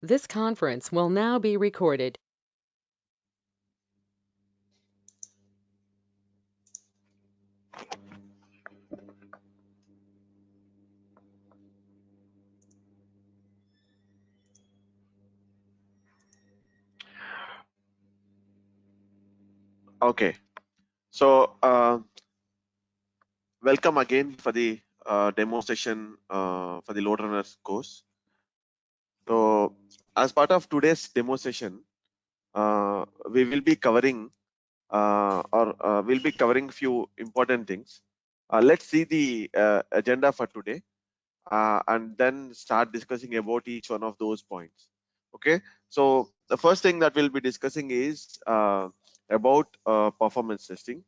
This conference will now be recorded. Okay, so welcome again for the demo session for the LoadRunner course. So as part of today's demo session, we will be covering we'll be covering few important things. Let's see the agenda for today and then start discussing about each one of those points. Okay, so the first thing that we'll be discussing is about performance testing,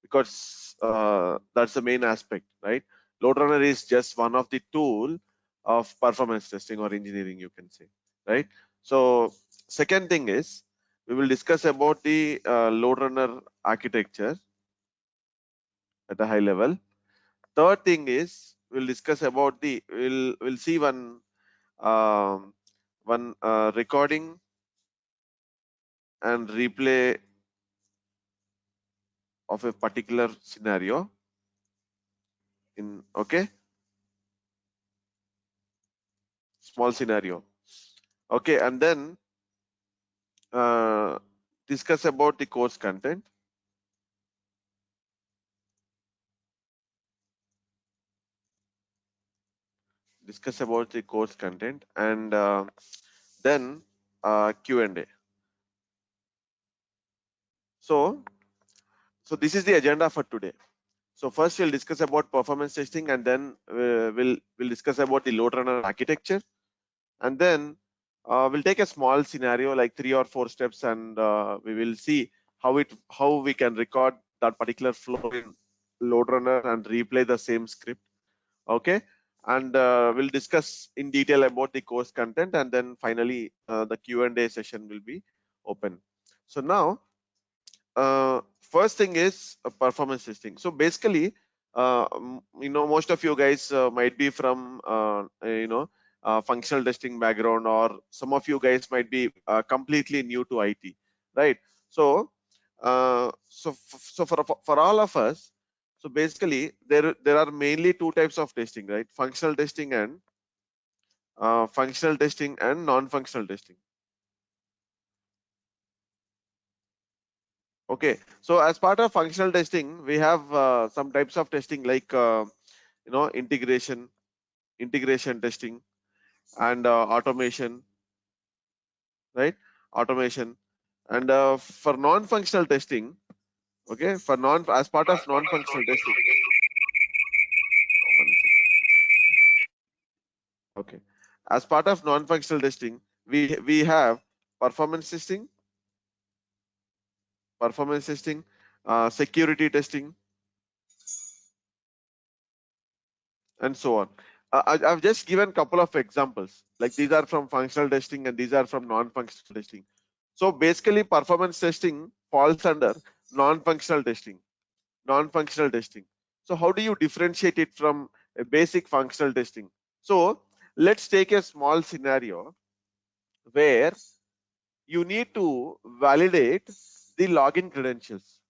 because that's the main aspect, right? LoadRunner is just one of the tool of performance testing or engineering, you can say, right? So second thing is we will discuss about the LoadRunner architecture at a high level. Third thing is we'll discuss about the we'll see um, one recording and replay of a particular scenario in, okay, small scenario. Okay, and then discuss about the course content. Discuss about the course content and then Q&A. So this is the agenda for today. So first we'll discuss about performance testing, and then we'll discuss about the LoadRunner architecture, and then we'll take a small scenario like 3 or 4 steps, and we will see how we can record that particular flow in LoadRunner and replay the same script. Okay, and we'll discuss in detail about the course content, and then finally the Q&A session will be open. So now first thing is performance testing. So basically most of you guys might be from functional testing background, or some of you guys might be completely new to IT, right? So for all of us, so basically there are mainly two types of testing, right? Functional testing and non-functional testing. Okay, so as part of functional testing, we have some types of testing like integration testing, and automation, right? Automation. And for non-functional testing, okay, as part of non-functional testing, okay, as part of non-functional testing, we have performance testing, security testing, and so on. I've just given a couple of examples, like these are from functional testing and these are from non-functional testing. So basically performance testing falls under non-functional testing. So how do you differentiate it from a basic functional testing? So let's take a small scenario where you need to validate the login credentials.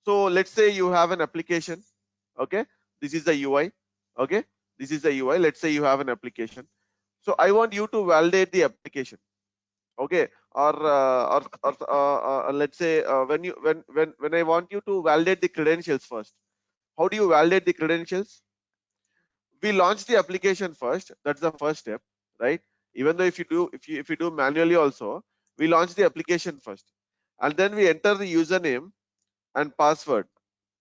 So let's say you have an application. Okay, this is the UI. Okay, this is the UI. Let's say you have an application. So I want you to validate the application. Okay, or let's say when I want you to validate the credentials first. How do you validate the credentials? We launch the application first. That's the first step, right? Even though if you do manually also, we launch the application first, and then we enter the username and password.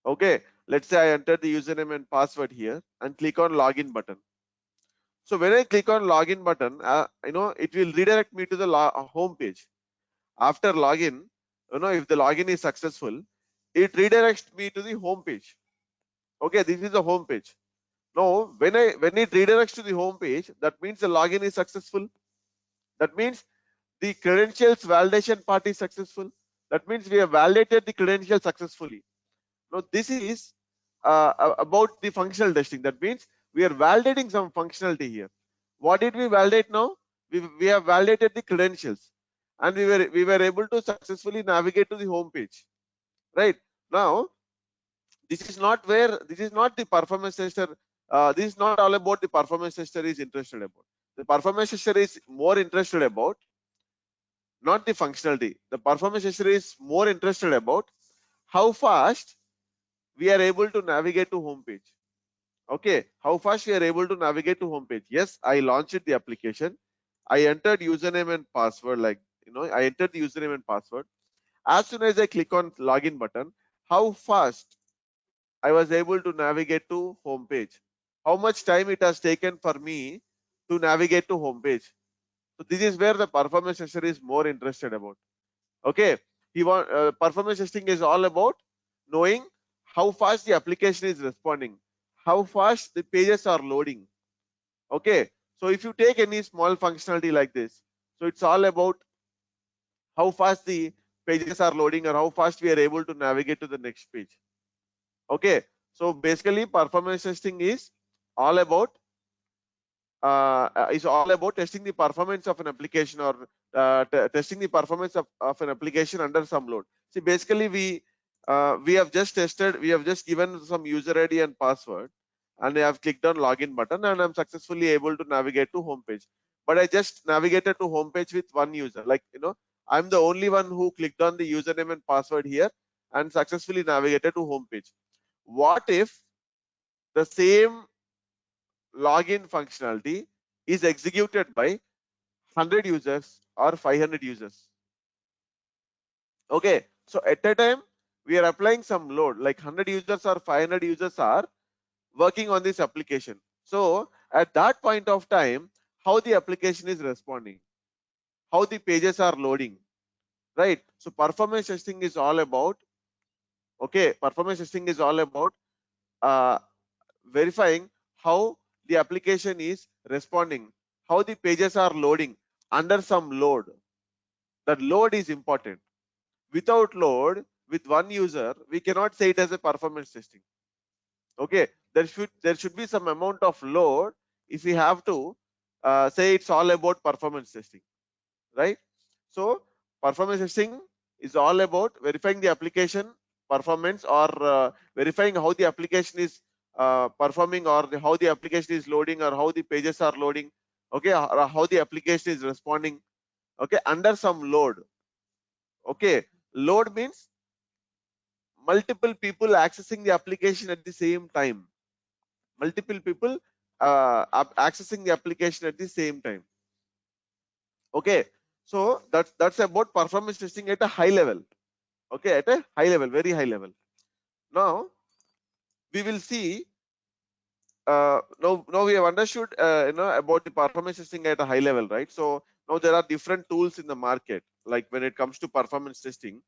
Okay, let's say I enter the username and password here and click on login button. So when I click on login button, it will redirect me to the home page. After login, if the login is successful, it redirects me to the home page. Okay, this is the home page. Now when it redirects to the home page, that means the login is successful. That means the credentials validation part is successful. That means we have validated the credentials successfully. Now this is about the functional testing. That means we are validating some functionality here. What did we validate now? We have validated the credentials, and we were able to successfully navigate to the home page. Right now, this is not the performance tester. This is not all about the performance tester is interested about. The performance tester is more interested about not the functionality. The performance tester is more interested about how fast we are able to navigate to home page. Okay, how fast we are able to navigate to home page. Yes, I launched the application. I entered username and password, like I entered the username and password. As soon as I click on login button, how fast I was able to navigate to home page. How much time it has taken for me to navigate to home page. So this is where the performance tester is more interested about. Okay, performance testing is all about knowing how fast the application is responding, how fast the pages are loading. Okay, so if you take any small functionality like this, so it's all about how fast the pages are loading or how fast we are able to navigate to the next page. Okay, so basically performance testing is all about testing the performance of an application, or testing the performance of an application under some load. See, basically we have just given some user ID and password, and I have clicked on login button, and I'm successfully able to navigate to home page. But I just navigated to home page with one user, like I'm the only one who clicked on the username and password here and successfully navigated to home page. What if the same login functionality is executed by 100 users or 500 users? Okay, so at a time we are applying some load, like 100 users or 500 users are working on this application. So at that point of time, how the application is responding, how the pages are loading, right? So performance testing is all about, uh, verifying how the application is responding, how the pages are loading under some load. That load is important. Without load, with one user, we cannot say it as a performance testing. Okay, there should be some amount of load if we have to say it's all about performance testing, right? So performance testing is all about verifying the application performance, or verifying how the application is performing, or how the application is loading, or how the pages are loading. Okay, or how the application is responding. Okay, under some load. Okay, load means multiple people accessing the application at the same time. Multiple people accessing the application at the same time. Okay, so that's about performance testing at a high level. Okay, at a high level, very high level. Now we will see. Now we have understood about the performance testing at a high level, right? So now there are different tools in the market. Like when it comes to performance testing,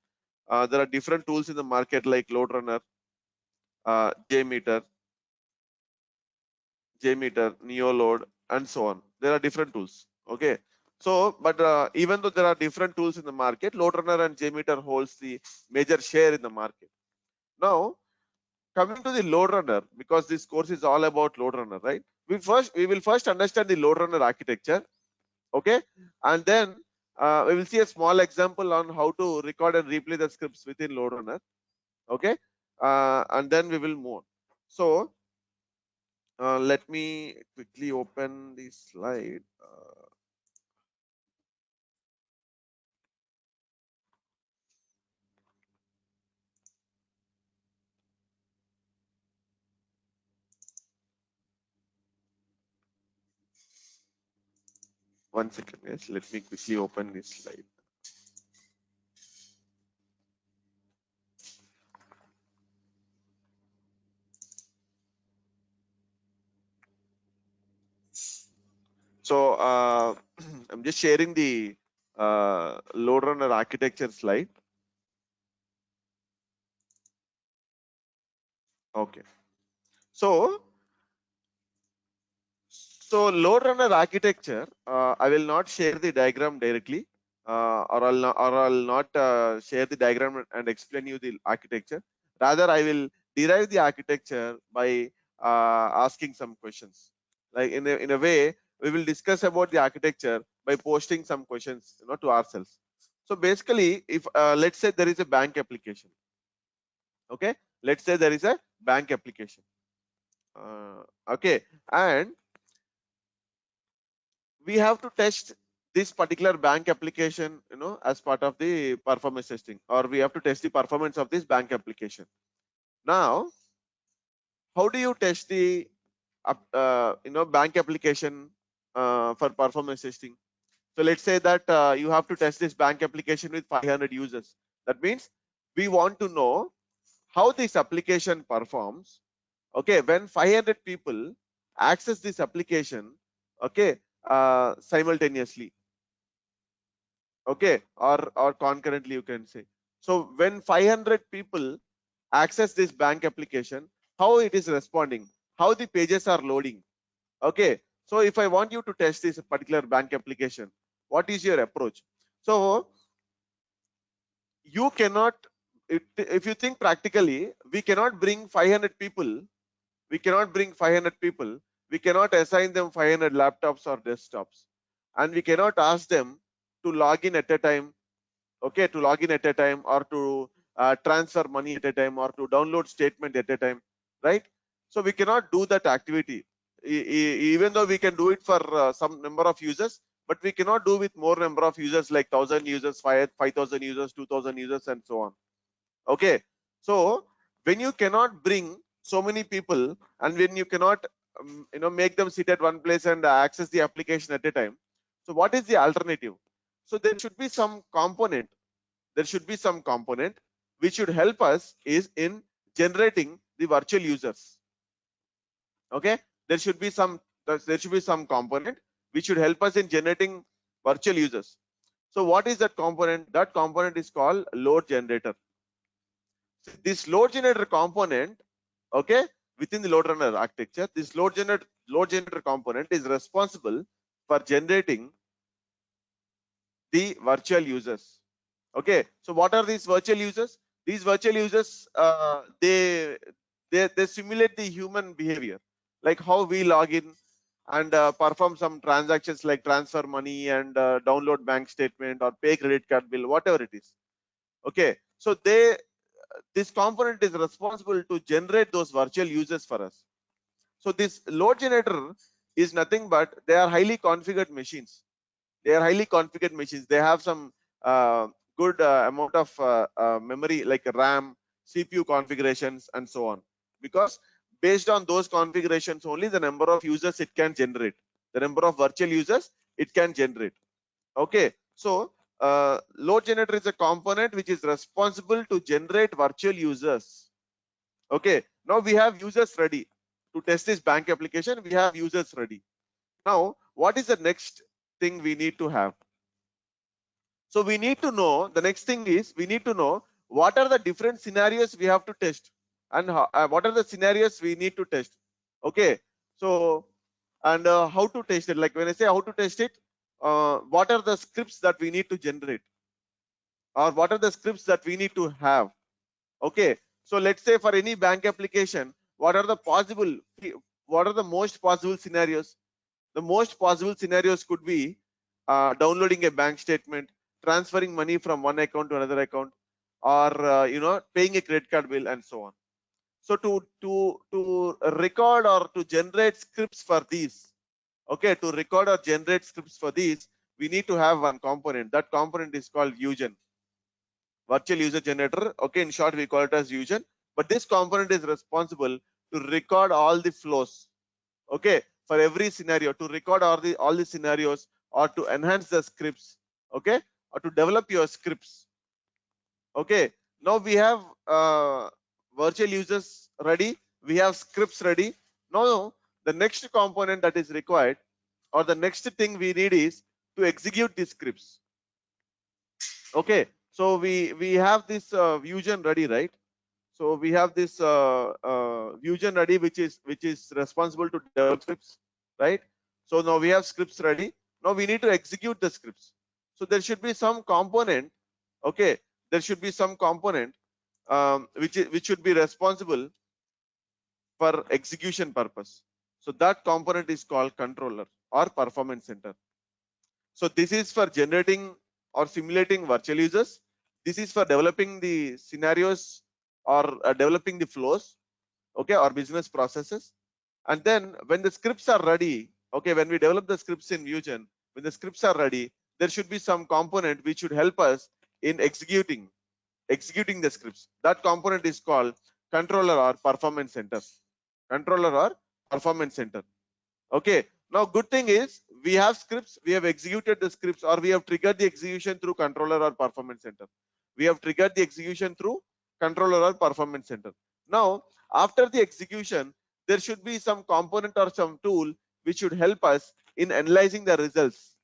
there are different tools in the market like LoadRunner, Jmeter, NeoLoad, and so on. There are different tools. Okay, so but even though there are different tools in the market, LoadRunner and Jmeter holds the major share in the market. Now coming to the LoadRunner, because this course is all about LoadRunner, right? We will first understand the LoadRunner architecture, okay, and then we will see a small example on how to record and replay the scripts within LoadRunner, okay, and then we will move on. So let me quickly open the slide. One second, yes, let me quickly open this slide. So I'm just sharing the LoadRunner architecture slide. Okay. So LoadRunner architecture, I will not share the diagram directly, or I'll not share the diagram and explain you the architecture. Rather, I will derive the architecture by asking some questions. Like in a way, we will discuss about the architecture by posting some questions, to ourselves. So basically, if let's say there is a bank application, okay, let's say there is a bank application, okay, and we have to test this particular bank application, as part of the performance testing, or we have to test the performance of this bank application. Now, how do you test the bank application for performance testing? So let's say that you have to test this bank application with 500 users. That means we want to know how this application performs, okay, when 500 people access this application, okay, simultaneously, okay, or concurrently, you can say. So when 500 people access this bank application, how it is responding, how the pages are loading, okay. So if I want you to test this particular bank application, what is your approach? So you cannot, if you think practically, we cannot bring 500 people, we cannot bring 500 people, we cannot assign them 500 laptops or desktops, and we cannot ask them to log in at a time, okay, to log in at a time, or to transfer money at a time, or to download statement at a time, right? So we cannot do that activity, even though we can do it for some number of users, but we cannot do with more number of users, like 1000 users, 5000 users, 2000 users, and so on, okay. So when you cannot bring so many people, and when you cannot make them sit at one place and access the application at a time, so what is the alternative? So there should be some component, there should be some component which should help us is in generating the virtual users, okay. There should be some component which should help us in generating virtual users. So what is that component? That component is called load generator. This load generator component, okay, within the LoadRunner architecture, this load generator component is responsible for generating the virtual users. Okay, so what are these virtual users? These virtual users, they simulate the human behavior, like how we log in and perform some transactions like transfer money and download bank statement or pay credit card bill, whatever it is. Okay, so this component is responsible to generate those virtual users for us. So this load generator is nothing but they are highly configured machines. They are highly configured machines. They have some good amount of memory, like RAM, CPU configurations, and so on. Because based on those configurations only, the number of users it can generate, the number of virtual users it can generate. Okay, so load generator is a component which is responsible to generate virtual users. Okay, now we have users ready to test this bank application. We have users ready. Now, what is the next thing we need to have? So we need to know, the next thing is we need to know what are the different scenarios we have to test, and what are the scenarios we need to test. Okay, so and how to test it. Like when I say how to test it, what are the scripts that we need to generate, or what are the scripts that we need to have. Okay, so let's say for any bank application, what are the most possible scenarios? The most possible scenarios could be downloading a bank statement, transferring money from one account to another account, or paying a credit card bill, and so on. So to record or to generate scripts for these, okay, to record or generate scripts for these, we need to have one component. That component is called Vusion, virtual user generator. Okay, in short we call it as Vusion. But this component is responsible to record all the flows, okay, for every scenario, to record all the scenarios, or to enhance the scripts, okay, or to develop your scripts. Okay, now we have virtual users ready, we have scripts ready. Now the next component that is required, or the next thing we need, is to execute these scripts. Okay, so we have this Vusion ready, right? So we have this Vusion ready, which is responsible to develop scripts, right? So now we have scripts ready. Now we need to execute the scripts. So there should be some component, okay? There should be some component which should be responsible for execution purpose. So that component is called controller or performance center. So this is for generating or simulating virtual users. This is for developing the scenarios or developing the flows, okay, or business processes. And then when the scripts are ready, okay, when we develop the scripts in Vusion, when the scripts are ready, there should be some component which should help us in executing the scripts. That component is called controller or performance center. Controller or performance center. Okay. Now, good thing is we have scripts, we have executed the scripts, or we have triggered the execution through controller or performance center. We have triggered the execution through controller or performance center. Now, after the execution, there should be some component or some tool which should help us in analyzing the results.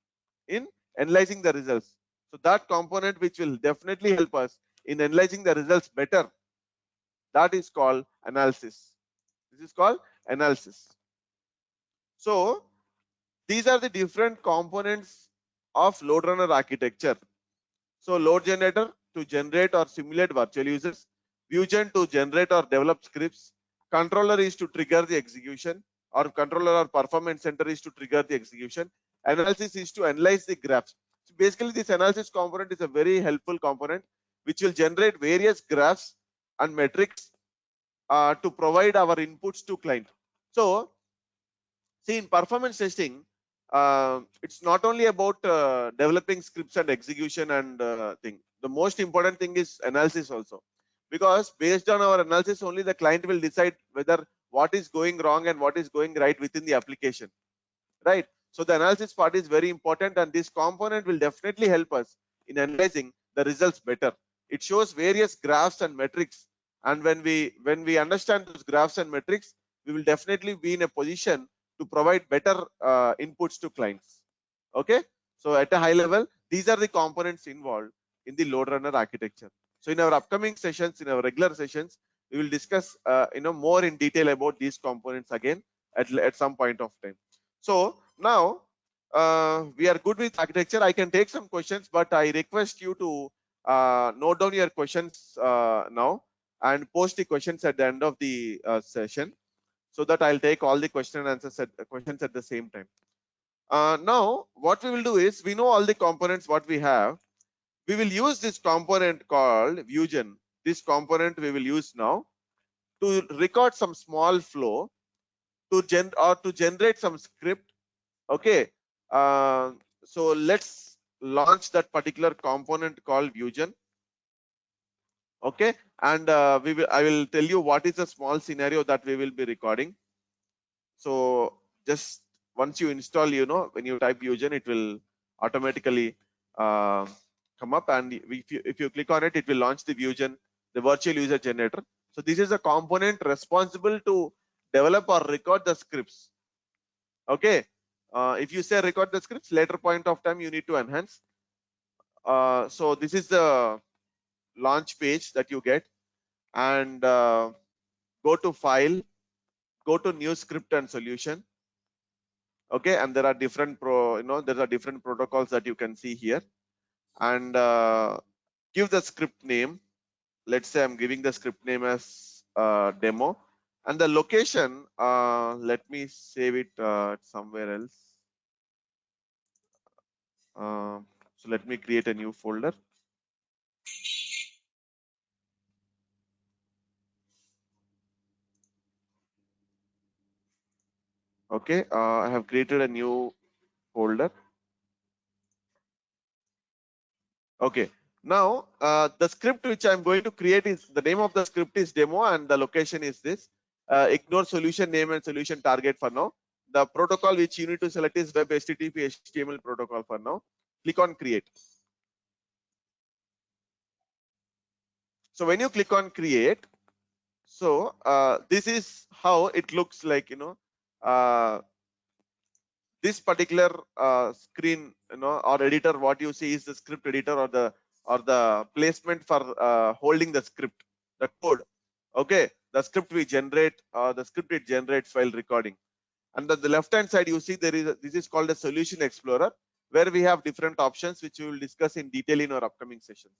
So that component which will definitely help us in analyzing the results better, that is called analysis. This is called analysis. So these are the different components of LoadRunner architecture. So load generator to generate or simulate virtual users, Vusion to generate or develop scripts, controller is to trigger the execution, or controller or performance center is to trigger the execution, analysis is to analyze the graphs. So basically this analysis component is a very helpful component which will generate various graphs and metrics to provide our inputs to client. So see, in performance testing, it's not only about developing scripts and execution and thing. The most important thing is analysis also, because based on our analysis only the client will decide whether what is going wrong and what is going right within the application, right? So the analysis part is very important, and this component will definitely help us in analyzing the results better. It shows various graphs and metrics, and when we understand those graphs and metrics, we will definitely be in a position to provide better inputs to clients. Okay, so at a high level, these are the components involved in the LoadRunner architecture. So in our upcoming sessions, in our regular sessions, we will discuss more in detail about these components again at some point of time. So now we are good with architecture. I can take some questions, but I request you to note down your questions now and post the questions at the end of the session, so that I'll take all the questions at the same time. Now, what we will do is, we know all the components what we have. We will use this component called Vusion. This component we will use now to record some small flow to generate some script. Okay. So let's launch that particular component called Vusion. Okay, and I will tell you what is a small scenario that we will be recording. So just once you install, when you type Vusion, it will automatically come up, and if you click on it, it will launch the Vusion, the virtual user generator. So this is a component responsible to develop or record the scripts. Okay, if you say record the scripts, later point of time you need to enhance. So this is the launch page that you get, and go to file, go to new script and solution. Okay, and there are different protocols that you can see here, and give the script name. Let's say I'm giving the script name as demo, and the location, let me save it somewhere else. So let me create a new folder. Okay, I have created a new folder. Okay, now the script which I'm going to create is, the name of the script is demo, and the location is this. Ignore solution name and solution target for now. The protocol which you need to select is web HTTP HTML protocol for now. Click on create. So when you click on create, so this is how it looks like. This particular screen, or editor, what you see is the script editor, or the placement for holding the script, the code. Okay, the script we generate, the script it generates while recording. And on the left hand side, you see this is called a solution explorer, where we have different options which we will discuss in detail in our upcoming sessions.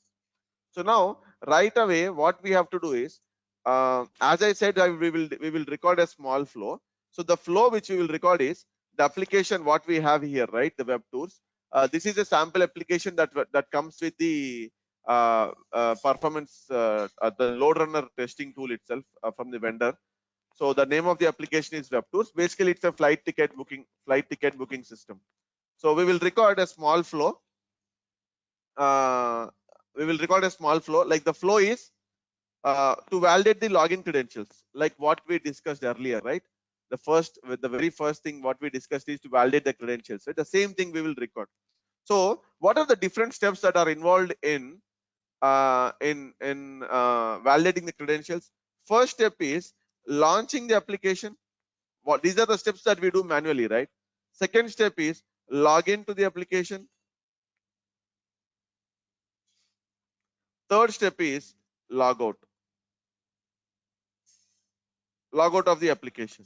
So now, right away, what we have to do is, as I said, we will record a small flow. So the flow which we will record is the application what we have here, right? The web tours. This is a sample application that comes with the performance, the LoadRunner testing tool itself from the vendor. So the name of the application is web tours. Basically, it's a flight ticket booking system. So we will record a small flow. Like the flow is to validate the login credentials, like what we discussed earlier, right? The very first thing what we discussed is to validate the credentials. Right? The same thing we will record. So what are the different steps that are involved in validating the credentials? First step is launching the application. These are the steps that we do manually, right? Second step is log into the application. Third step is log out of the application,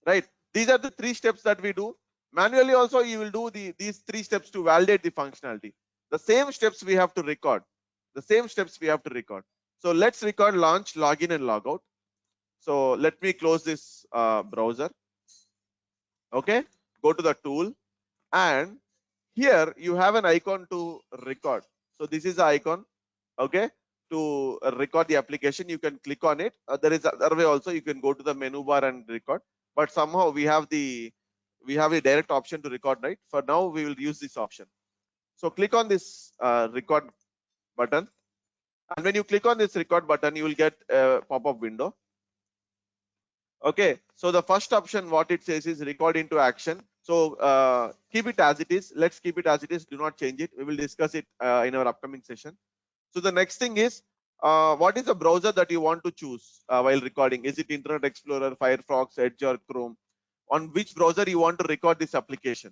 right? These are the three steps that we do manually. Also, you will do these three steps to validate the functionality. The same steps we have to record. So let's record launch, login, and log out. So let me close this browser. Okay, go to the tool, and here you have an icon to record. So this is the icon, okay, to record the application. You can click on it. There is other way also. You can go to the menu bar and record, but somehow we have a direct option to record, right? For now, we will use this option. So click on this record button, and when you click on this record button, you will get a pop-up window. Okay, so the first option, what it says is record into action. So keep it as it is. Let's keep it as it is. Do not change it. We will discuss it in our upcoming session. So the next thing is, what is the browser that you want to choose while recording? Is it Internet Explorer, Firefox, Edge, or Chrome? On which browser you want to record this application?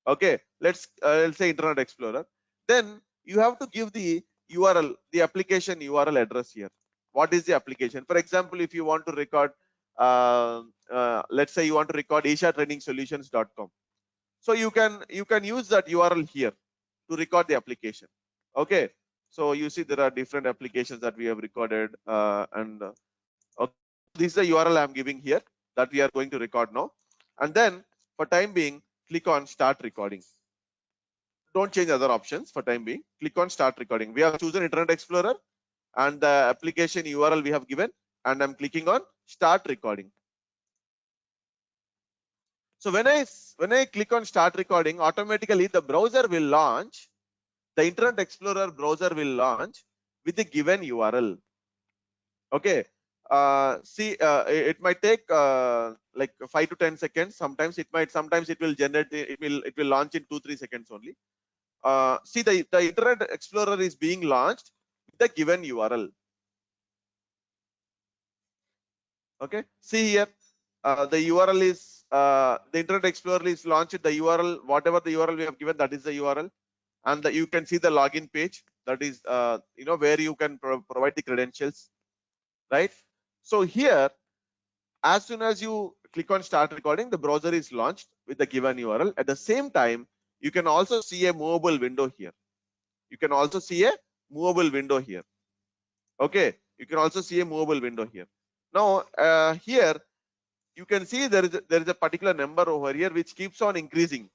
Okay, let's say Internet Explorer. Then you have to give the URL, the application URL address here. What is the application? For example, if you want to record, let's say you want to record Isha Training Solutions.com. So you can use that URL here to record the application. Okay, so you see there are different applications that we have recorded, okay, this is the URL I'm giving here that we are going to record now. And then for time being, click on start recording. Don't change other options for time being. Click on start recording. We have chosen Internet Explorer and the application URL we have given, and I'm clicking on start recording. So when I click on start recording, automatically the browser will launch. The Internet Explorer browser will launch with the given URL. Okay. It might take like 5 to 10 seconds. Sometimes it will generate. It will launch in 2-3 seconds only. See, the Internet Explorer is being launched with the given URL. Okay. See here, the URL is the Internet Explorer is launched. The URL, whatever the URL we have given, that is the URL, and you can see the login page. That is, where you can provide the credentials, right? So here, as soon as you click on start recording, the browser is launched with the given URL. At the same time, you can also see a movable window here. Okay, you can also see a movable window here. Now here you can see there is a particular number over here which keeps on increasing.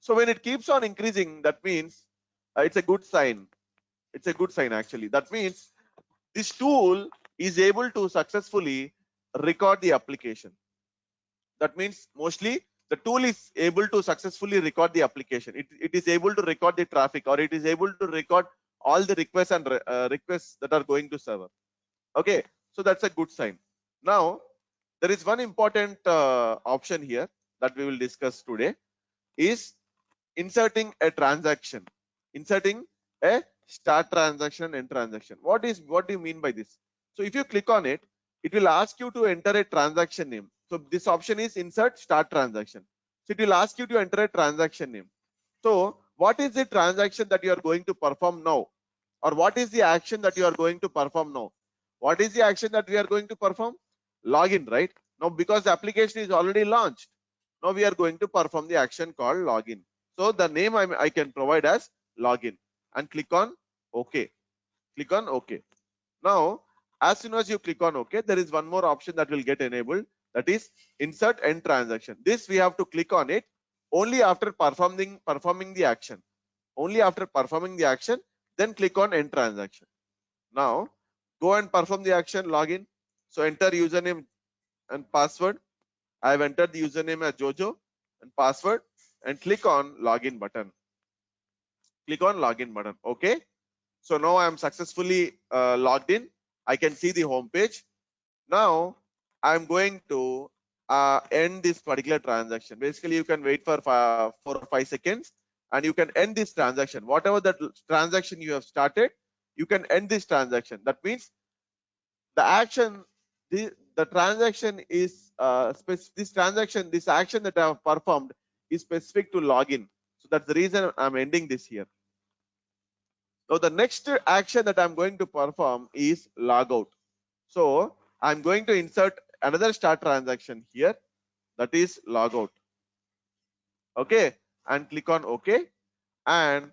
So when it keeps on increasing, that means it's a good sign. Actually. That means this tool is able to successfully record the application. That means mostly the tool is able to successfully record the application. It is able to record the traffic, or it is able to record all the requests and requests that are going to server. Okay, so that's a good sign. Now there is one important option here that we will discuss today, is inserting a transaction, inserting a start transaction, end transaction. What do you mean by this? So if you click on it, it will ask you to enter a transaction name. So this option is insert start transaction. So it will ask you to enter a transaction name. So what is the transaction that you are going to perform now? Or what is the action that you are going to perform now? What is the action that we are going to perform? Login, right? Now, because the application is already launched, now we are going to perform the action called login. So the name I can provide as login, and click on OK. Now As soon as you click on OK, there is one more option that will get enabled, that is insert end transaction. This we have to click on it only after performing the action. Only after performing the action, then click on end transaction. Now go and perform the action, login. So enter username and password. I have entered the username as Jojo and password, and click on login button. Click on login button. Okay. So now I am successfully logged in. I can see the home page. Now I'm going to end this particular transaction. Basically, you can wait for 4 or 5 seconds and you can end this transaction. Whatever that transaction you have started, you can end this transaction. That means the action, the transaction is this action that I have performed is specific to login. So that's the reason I'm ending this here. Now the next action that I'm going to perform is logout. So I'm going to insert another start transaction here, that is logout. Okay, and click on OK, and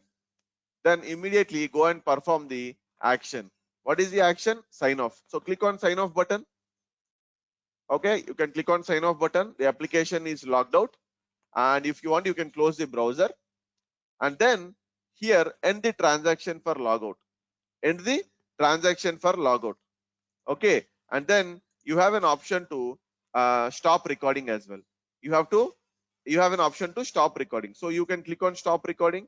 then immediately go and perform the action. What is the action? Sign off. So click on sign off button. Okay, you can click on sign off button. The application is logged out, and if you want, you can close the browser, and then here end the transaction for logout. End the transaction for logout. Okay, and then you have an option to stop recording as well. You have an option to stop recording. So you can click on stop recording.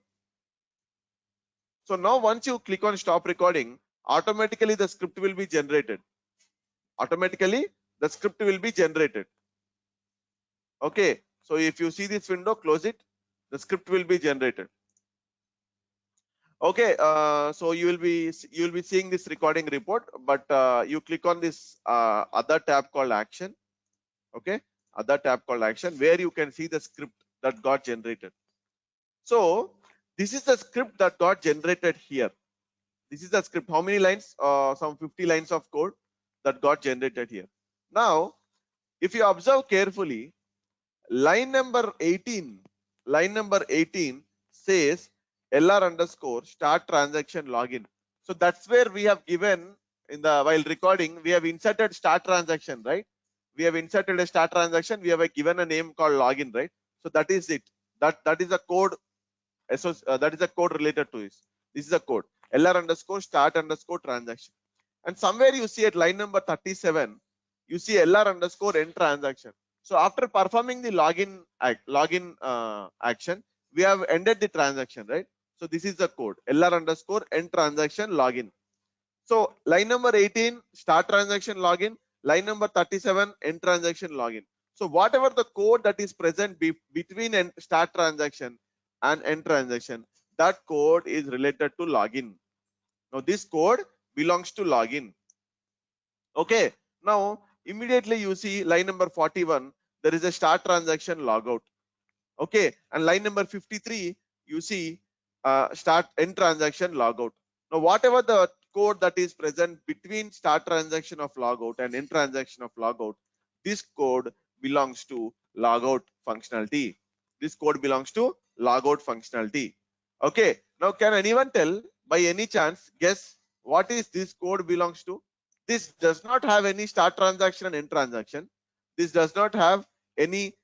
So now once you click on stop recording, automatically the script will be generated. Automatically the script will be generated. Okay, so if you see this window, close it. The script will be generated. Okay, so you will be seeing this recording report, but you click on this other tab called action. Okay, other tab called action, where you can see the script that got generated. So this is the script that got generated here. This is the script. How many lines? Some 50 lines of code that got generated here. Now, if you observe carefully, line number 18 says LR underscore start transaction login. So that's where we have given in the while recording, we have inserted start transaction, right? We have inserted a start transaction. We have given a name called login, right? So that is it. That is a code. That is a code related to this. This is a code LR underscore start underscore transaction. And somewhere you see at line number 37, you see LR underscore end transaction. So after performing the login action, we have ended the transaction, right? So this is the code LR underscore end transaction login. So line number 18 start transaction login, line number 37 end transaction login. So whatever the code that is present between start transaction and end transaction, that code is related to login. Now this code belongs to login. Okay, now immediately you see line number 41, there is a start transaction logout. Okay, and line number 53, you see start end transaction logout. Now whatever the code that is present between start transaction of logout and end transaction of logout, this code belongs to logout functionality. This code belongs to logout functionality. Okay, now can anyone tell by any chance, guess what is this code belongs to? This does not have any start transaction and end transaction. This does not have any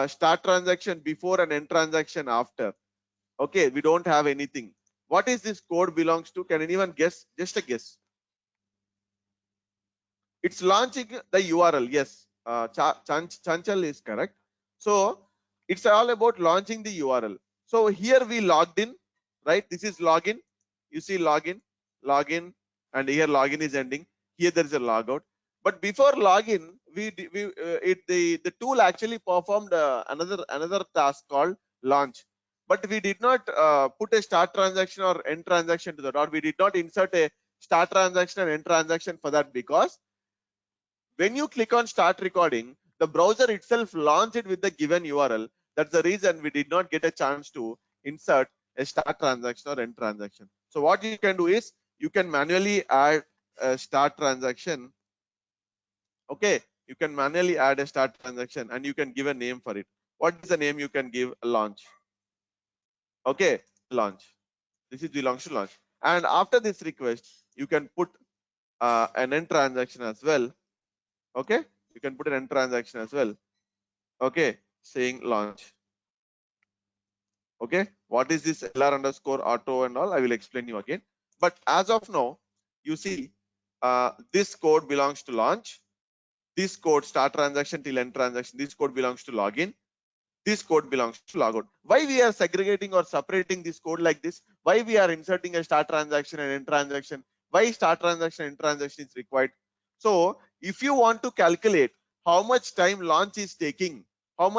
start transaction before and end transaction after. Okay, we don't have anything. What is this code belongs to? Can anyone guess? Just a guess. It's launching the URL. Yes, Chanchal is correct. So it's all about launching the URL. So here we logged in, right? This is login. You see login, and here login is ending. Here there is a logout. But before login, the tool actually performed another task called launch. But we did not put a start transaction or end transaction to that, or we did not insert a start transaction and end transaction for that, because when you click on start recording, the browser itself launched it with the given URL. That's the reason we did not get a chance to insert a start transaction or end transaction. So what you can do is you can manually add a start transaction. Okay, you can manually add a start transaction and you can give a name for it. What is the name you can give? Launch. Okay, launch. This is belongs to launch. And after this request, you can put an end transaction as well. Okay, you can put an end transaction as well. Okay, saying launch. Okay, what is this LR underscore auto and all? I will explain you again. But as of now, you see, this code belongs to launch. This code start transaction till end transaction. This code belongs to login. This code belongs to logout. Why we are segregating or separating this code like this? Why we are inserting a start transaction and end transaction? Why start transaction and end transaction is required? So if you want to calculate how much time launch is taking, for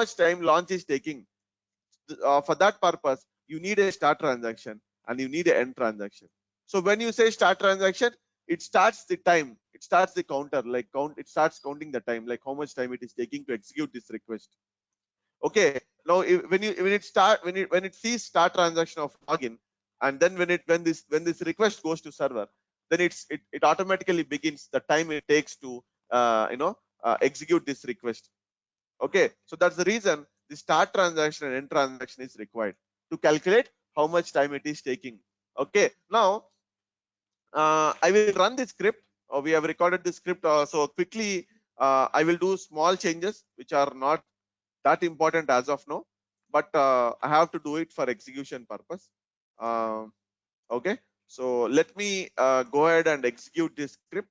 that purpose, you need a start transaction and you need an end transaction. So when you say start transaction, it starts the time, it starts the counter, like it starts counting the time, like how much time it is taking to execute this request. Okay, now when it sees start transaction of login, and then when this request goes to server, then it automatically begins the time it takes to execute this request. Okay, so that's the reason the start transaction and end transaction is required to calculate how much time it is taking. Okay, now I will run this script. We have recorded the script, so quickly I will do small changes which are not that important as of now, but I have to do it for execution purpose. Okay, so let me go ahead and execute this script,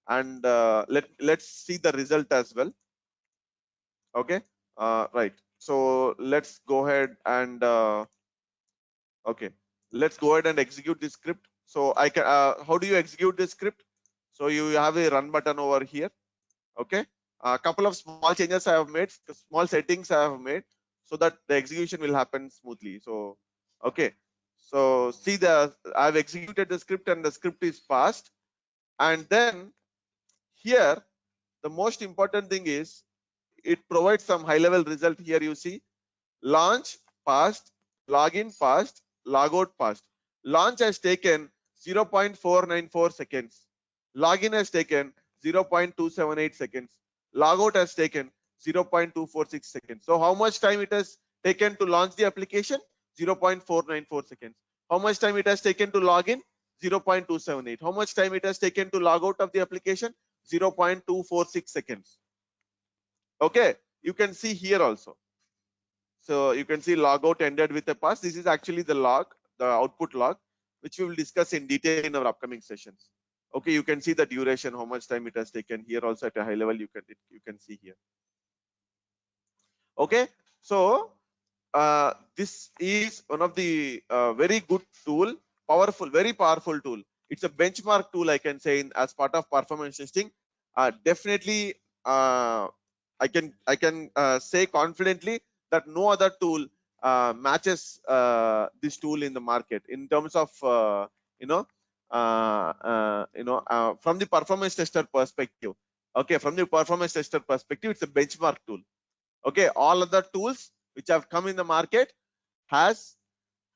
and let's see the result as well. Okay, right. So let's go ahead and okay, let's go ahead and execute this script. So I can. How do you execute this script? So you have a run button over here. Okay, a couple of small changes I have made, small settings I have made, so that the execution will happen smoothly. So okay, so see, I've executed the script and the script is passed. And then here the most important thing is it provides some high level result. Here you see launch passed, login passed, logout passed. Launch has taken 0.494 seconds. Login has taken 0.278 seconds. Logout has taken 0.246 seconds. So how much time it has taken to launch the application? 0.494 seconds. How much time it has taken to log in? 0.278. How much time it has taken to log out of the application? 0.246 seconds. Okay, you can see here also. So you can see logout ended with a pass. This is actually the log, the output log, which we will discuss in detail in our upcoming sessions. Okay, you can see the duration, how much time it has taken here also at a high level. You can see here. Okay, so this is one of the very good tool, very powerful tool. It's a benchmark tool, I can say, as part of performance testing. Definitely, I can say confidently that no other tool matches this tool in the market in terms of from the performance tester perspective. Okay, from the performance tester perspective, it's a benchmark tool. Okay, all other tools which have come in the market has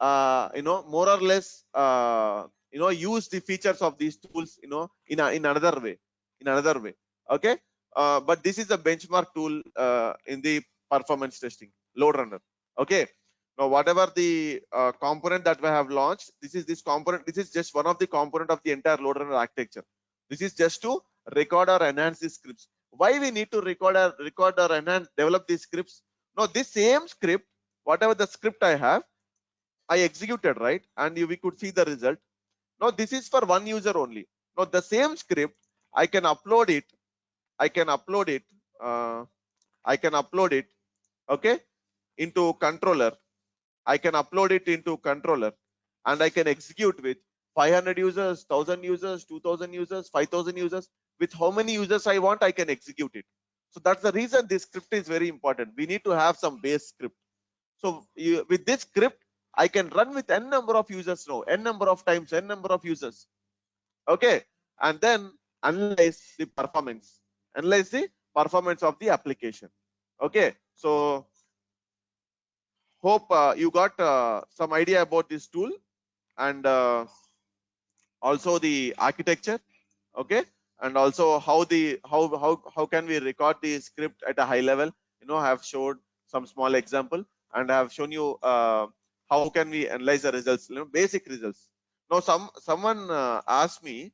more or less use the features of these tools in another way. Okay, but this is a benchmark tool in the performance testing, LoadRunner. Okay, now whatever the component that we have launched, this is just one of the component of the entire LoadRunner architecture. This is just to record or enhance the scripts. Why we need to record or enhance, develop these scripts? Now this same script, whatever the script I have, I executed, right? And we could see the result. Now this is for one user only. Now the same script, I can upload it. I can upload it. Okay, into controller. I can upload it into controller, and I can execute with 500 users, 1000 users, 2000 users, 5000 users. With how many users I want, I can execute it. So that's the reason this script is very important. We need to have some base script. So with this script, I can run with n number of users now, n number of times, n number of users. Okay, and then analyze the performance of the application. Okay, so hope you got some idea about this tool, and also the architecture. Okay, and also how can we record the script at a high level. I have showed some small example, and I have shown you how can we analyze the results, basic results. Now someone asked me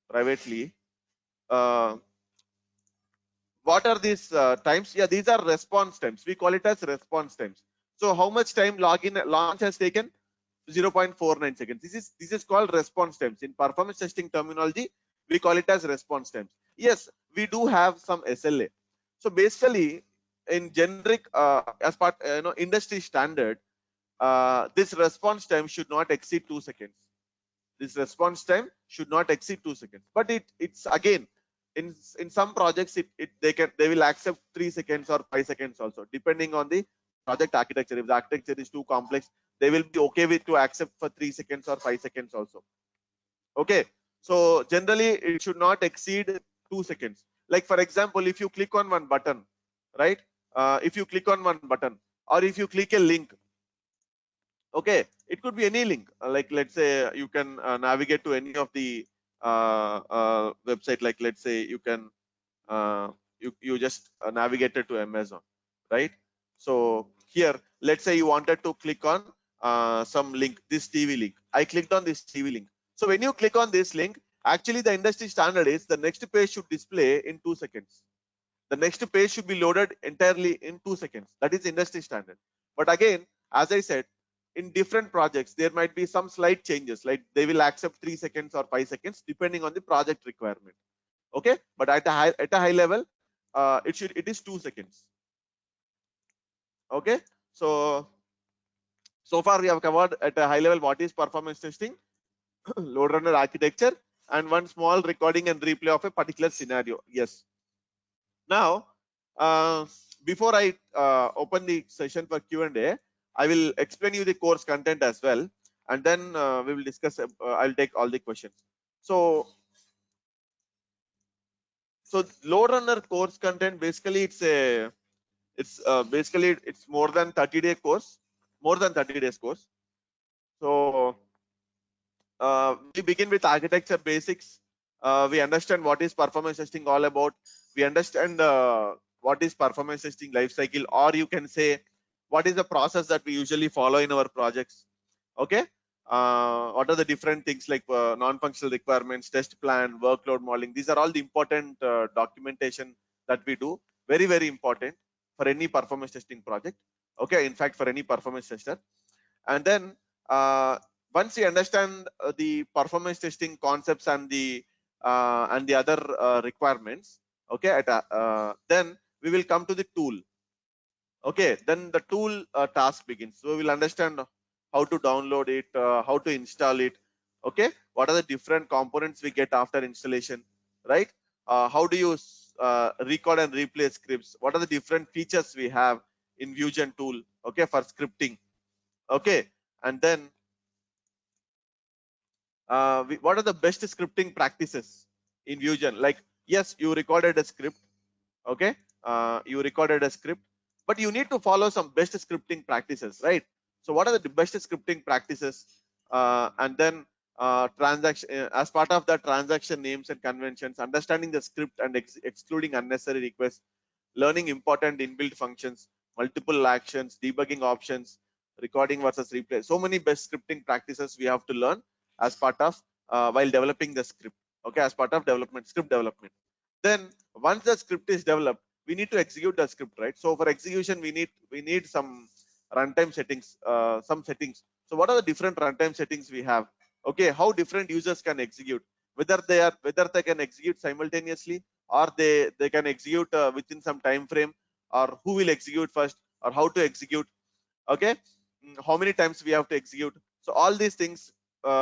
privately. What are these times? Yeah, these are response times. We call it as response times. So how much time login launch has taken? 0.49 seconds. This is called response times. In performance testing terminology, we call it as response times. Yes, we do have some SLA. So basically, in generic as part industry standard, this response time should not exceed 2 seconds. This response time should not exceed 2 seconds. But it's again, in some projects they will accept 3 seconds or 5 seconds also, depending on the project architecture. If the architecture is too complex, they will be okay with to accept for 3 seconds or 5 seconds also. Okay, so generally it should not exceed 2 seconds. Like for example, if you click on one button, right? If you click on one button, or if you click a link, okay, it could be any link, like let's say you can navigate to any of the website, like let's say you can you just navigated to Amazon, right? So here, let's say you wanted to click on some link, this TV link. I clicked on this TV link. So when you click on this link, actually the industry standard is the next page should display in 2 seconds. The next page should be loaded entirely in 2 seconds. That is industry standard. But again, as I said, in different projects, there might be some slight changes, like they will accept 3 seconds or 5 seconds depending on the project requirement. Okay, but at a high level, it is 2 seconds. Okay, so far we have covered at a high level what is performance testing, LoadRunner architecture, and one small recording and replay of a particular scenario. Yes. Now, before I open the session for Q&A, I will explain you the course content as well, and then we will discuss. I'll take all the questions. So LoadRunner course content, basically it's more than 30-day course, more than 30 days course. So we begin with architecture basics. We understand what is performance testing all about. We understand what is performance testing lifecycle, or you can say what is the process that we usually follow in our projects. Okay, what are the different things like non-functional requirements, test plan, workload modeling? These are all the important documentation that we do. Very, very important for any performance testing project. Okay, in fact, for any performance tester. And then once you understand the performance testing concepts and the other requirements, okay, then we will come to the tool. Okay, then the tool task begins. So we will understand how to download it, how to install it. Okay, what are the different components we get after installation, right? How do you record and replay scripts? What are the different features we have in Fusion tool? Okay, for scripting. Okay, and then what are the best scripting practices in Fusion? Like, yes, you recorded a script. Okay, you recorded a script, but you need to follow some best scripting practices, right? So what are the best scripting practices? And then transaction, as part of the transaction names and conventions, understanding the script and excluding unnecessary requests, learning important inbuilt functions, multiple actions, debugging options, recording versus replay. So many best scripting practices we have to learn as part of while developing the script. Okay, as part of development, script development. Then once the script is developed, we need to execute the script, right? So for execution, we need some runtime settings, some settings. So what are the different runtime settings we have? Okay, how different users can execute, whether they can execute simultaneously, or they can execute within some time frame, or who will execute first, or how to execute. Okay, how many times we have to execute. So all these things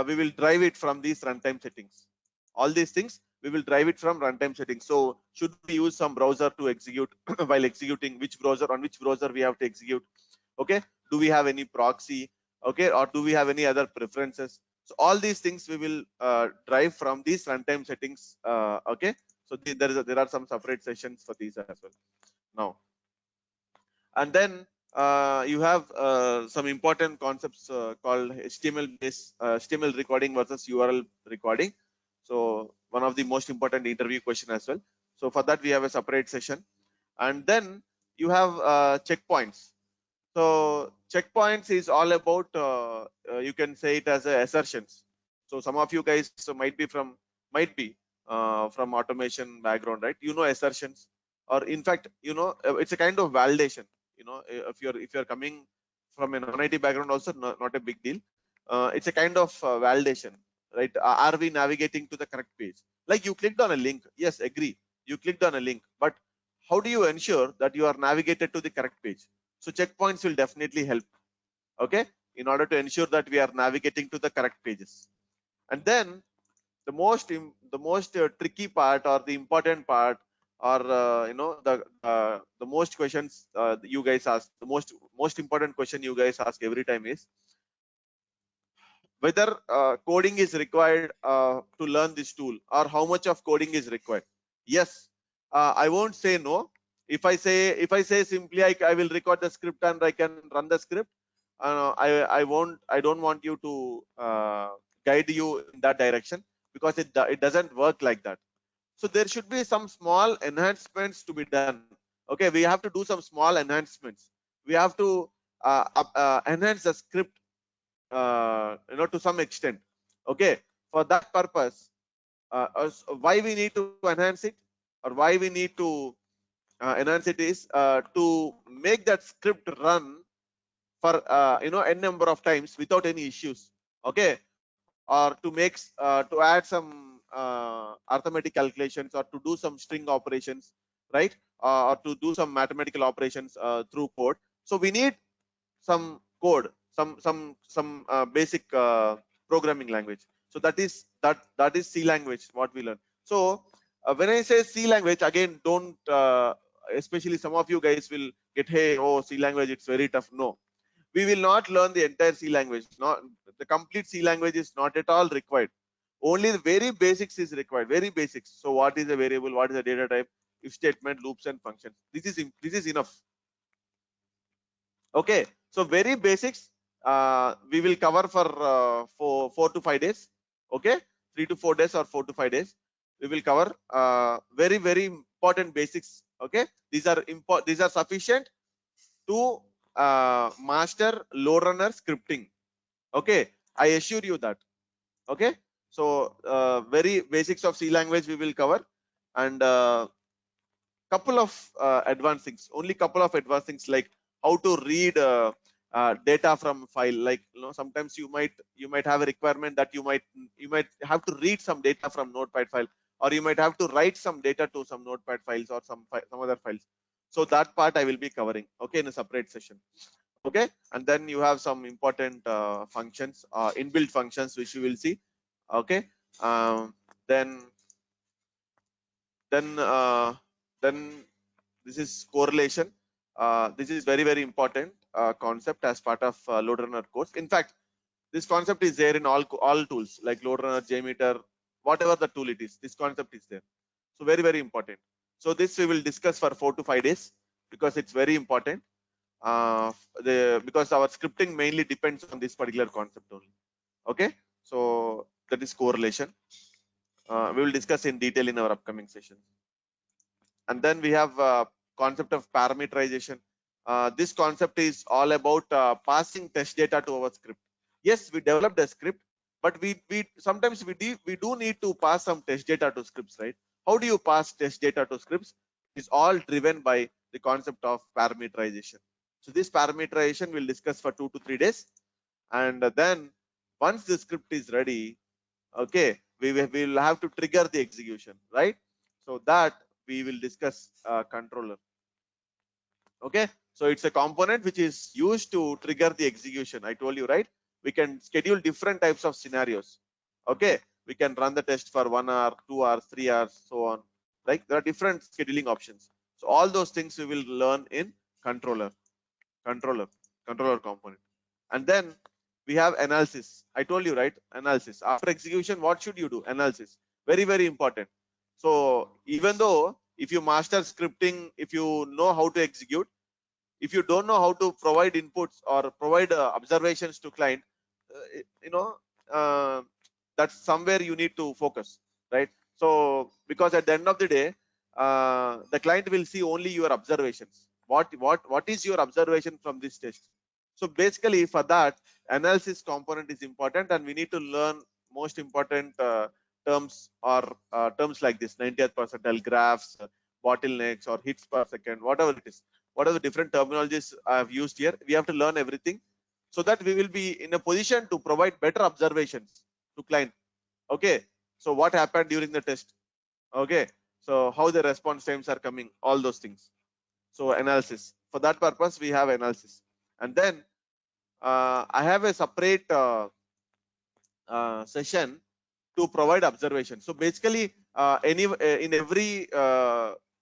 we will drive it from these runtime settings. All these things we will drive it from runtime settings. So should we use some browser to execute while executing, which browser, on which browser we have to execute? Okay, do we have any proxy? Okay, or do we have any other preferences? So all these things we will drive from these runtime settings. Okay, so there are some separate sessions for these as well now. And then you have some important concepts called HTML recording versus URL recording. So one of the most important interview question as well. So for that we have a separate session. And then you have checkpoints. So checkpoints is all about you can say it as assertions. So some of you guys might be from automation background, right? You know assertions, or in fact, it's a kind of validation. If you're coming from a non-IT background, also not a big deal. It's a kind of validation, right? Are we navigating to the correct page? Like you clicked on a link, yes, agree. You clicked on a link, but how do you ensure that you are navigated to the correct page? So checkpoints will definitely help, okay, in order to ensure that we are navigating to the correct pages. And then the most tricky part, or the important part, or the most questions you guys ask, the most important question you guys ask every time is whether coding is required to learn this tool, or how much of coding is required. Yes, I won't say no. If I say simply I will record the script and I can run the script, I don't want you to guide you in that direction, because it doesn't work like that. So there should be some small enhancements to be done. Okay, we have to do some small enhancements. We have to enhance the script, to some extent. Okay, for that purpose, why we need to enhance it, or why we need to enhance it is to make that script run for n number of times without any issues. Okay, or to add some arithmetic calculations, or to do some string operations, right? Or to do some mathematical operations through code. So we need some code, some basic programming language. So that is C language what we learn. So when I say C language, again, don't especially some of you guys will get, hey, oh, C language, it's very tough. No, we will not learn the entire C language. Not the complete C language is not at all required. Only the very basics is required. Very basics. So what is a variable? What is a data type? If statement, loops, and functions. This is enough. Okay, so very basics we will cover for 4 to 5 days. Okay, 3 to 4 days or 4 to 5 days. We will cover very important basics. Okay, these are sufficient to master LoadRunner scripting. Okay, I assure you that. Okay, so very basics of C language we will cover, and couple of advanced things, only couple of advanced things, like how to read data from file. Like, sometimes you might have a requirement that you might have to read some data from notepad file, or you might have to write some data to some notepad files, or some other files. So that part I will be covering, okay, in a separate session. Okay, and then you have some important functions, inbuilt functions, which you will see. Okay, um, then then uh, then this is correlation. This is very important concept as part of LoadRunner course. In fact, this concept is there in all tools like LoadRunner, Jmeter, whatever the tool it is. This concept is there. So very important. So this we will discuss for 4 to 5 days, because it's very important. Because our scripting mainly depends on this particular concept only. Okay, so that is correlation. We will discuss in detail in our upcoming session. And then we have concept of parameterization. This concept is all about passing test data to our script. Yes, we developed a script, but we sometimes we do need to pass some test data to scripts, right? How do you pass test data to scripts? It's all driven by the concept of parameterization. So this parameterization we'll discuss for 2 to 3 days, and then once the script is ready, okay, we will have to trigger the execution, right? So that we will discuss controller. Okay, so it's a component which is used to trigger the execution. I told you, right? We can schedule different types of scenarios. Okay, we can run the test for 1 hour, 2 hours, 3 hours, so on. Like, there are different scheduling options. So all those things we will learn in controller component. And then we have analysis. I told you, right? Analysis. After execution, what should you do? Analysis. Very important. So even though if you master scripting, if you know how to execute, if you don't know how to provide inputs or provide observations to client, you know, uh, that's somewhere you need to focus, right? So because at the end of the day, the client will see only your observations. What is your observation from this test? So basically, for that, analysis component is important, and we need to learn most important terms or terms like this: 90th percentile, graphs, bottlenecks, or hits per second, whatever it is. What are the different terminologies I have used here? We have to learn everything so that we will be in a position to provide better observations to client. Okay, so what happened during the test? Okay, so how the response times are coming, all those things. So analysis. For that purpose, we have analysis. And then I have a separate session to provide observation. So basically, in every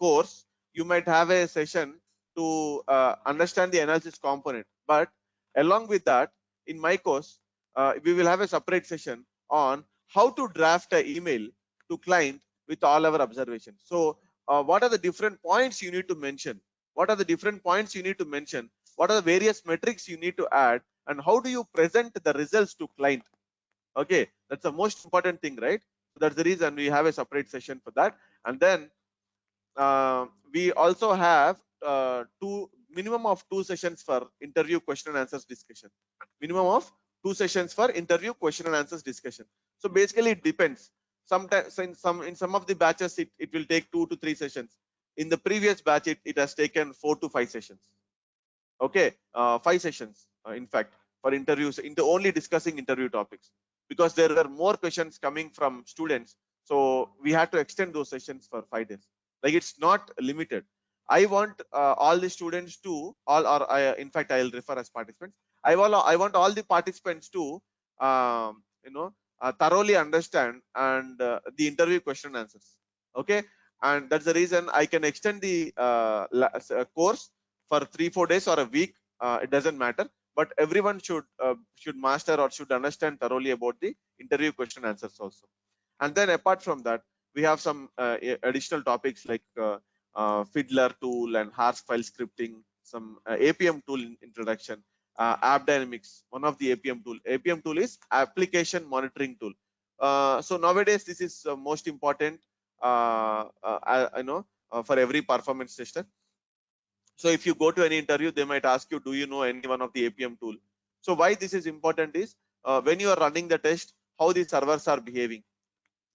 course, you might have a session to understand the analysis component. But along with that, in my course, we will have a separate session on how to draft an email to client with all our observations. So what are the different points you need to mention? What are the different points you need to mention? What are the various metrics you need to add? And how do you present the results to client? Okay, that's the most important thing, right? So that's the reason we have a separate session for that. And then we also have minimum of 2 sessions for interview question and answers discussion. Minimum of 2 sessions for interview question and answers discussion. So basically it depends. Sometimes in some of the batches it will take 2 to 3 sessions. In the previous batch it has taken 4 to 5 sessions. Okay, 5 sessions in fact, for interviews, into only discussing interview topics, because there were more questions coming from students, so we had to extend those sessions for 5 days. Like, it's not limited. I want all the students to in fact I'll refer as participants. I want all the participants to thoroughly understand and the interview question and answers. Okay, and that's the reason I can extend the course for 3-4 days or a week. It doesn't matter, but everyone should master or should understand thoroughly about the interview question answers also. And then apart from that, we have some additional topics like Fiddler tool and harsh file scripting, some APM tool introduction, AppDynamics, one of the APM tool. APM tool is application monitoring tool. So nowadays this is most important for every performance tester. So if you go to any interview, they might ask you, do you know any one of the APM tool? So why this is important is when you are running the test, how the servers are behaving.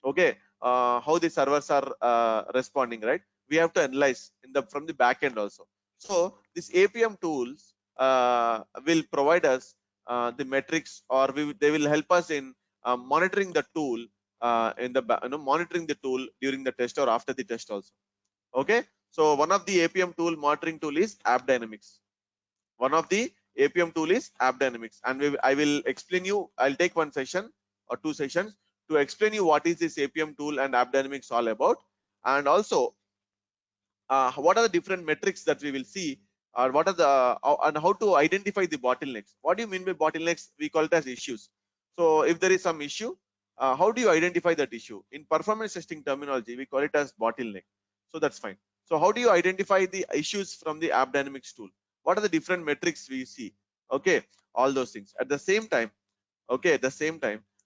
Okay, how the servers are responding, right? We have to analyze from the back end also. So these APM tools will provide us the metrics, or they will help us in monitoring the tool monitoring the tool during the test or after the test also. Okay, so one of the APM tool monitoring tool is AppDynamics. One of the APM tool is AppDynamics, and I will explain you. I'll take 1 session or 2 sessions to explain you what is this APM tool and AppDynamics all about, and also what are the different metrics that we will see, or what are the and how to identify the bottlenecks. What do you mean by bottlenecks? We call it as issues. So if there is some issue, how do you identify that issue? In performance testing terminology, we call it as bottleneck. So that's fine. So how do you identify the issues from the AppDynamics tool? What are the different metrics we see? Okay, all those things. At the same time,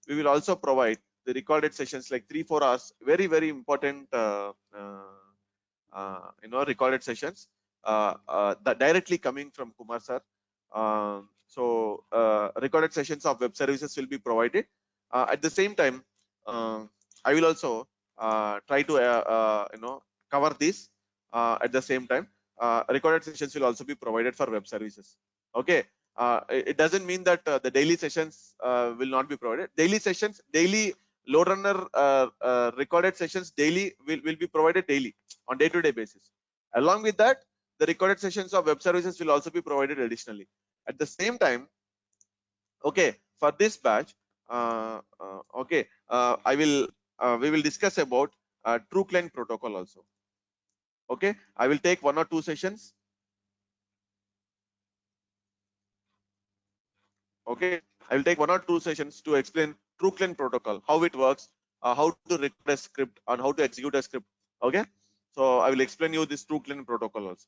we will also provide the recorded sessions like 3-4 hours, very, very important recorded sessions that directly coming from Kumar sir. So recorded sessions of web services will be provided. At the same time, I will also try to cover this at the same time. Recorded sessions will also be provided for web services. Okay, it doesn't mean that the daily sessions will not be provided. Daily LoadRunner recorded sessions daily will be provided daily on day-to-day basis. Along with that, the recorded sessions of web services will also be provided additionally. At the same time, okay, for this batch, we will discuss about true client protocol also. Okay, I will take 1 or 2 sessions. Okay, I will take 1 or 2 sessions to explain true client protocol, how it works, how to record a script, and how to execute a script. Okay, so I will explain you this true client protocol also.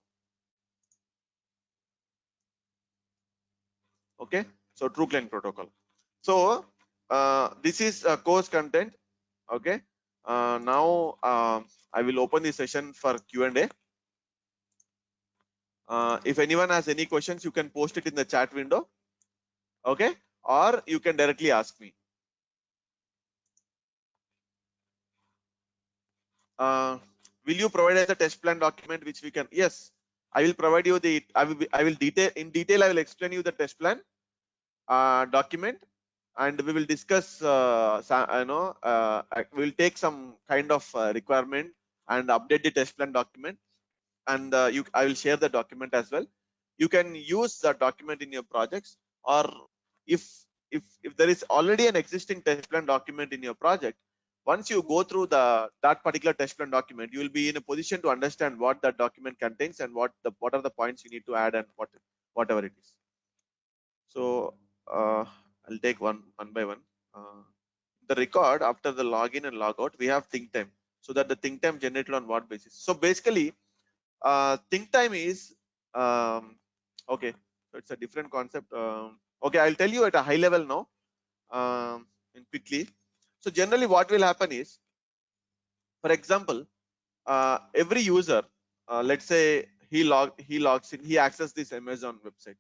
Okay, so true client protocol. So this is course content. Okay, now I will open the session for Q&A. If anyone has any questions, you can post it in the chat window. Okay, or you can directly ask me. will you provide us the test plan document which we can? Yes, I will provide you the. I will detail in detail. I will explain you the test plan document, and we will discuss. We will take some kind of requirement and update the test plan document, and I will share the document as well. You can use the document in your projects, or if if there is already an existing test plan document in your project, once you go through that particular test plan document, you will be in a position to understand what that document contains and what are the points you need to add and whatever it is. So I'll take one by one. The record after the login and logout, we have think time. So that the think time generated on what basis? So basically, think time is okay. So it's a different concept. Okay, I'll tell you at a high level now, and quickly. So generally, what will happen is, for example, every user, let's say he logs in, he accesses this Amazon website.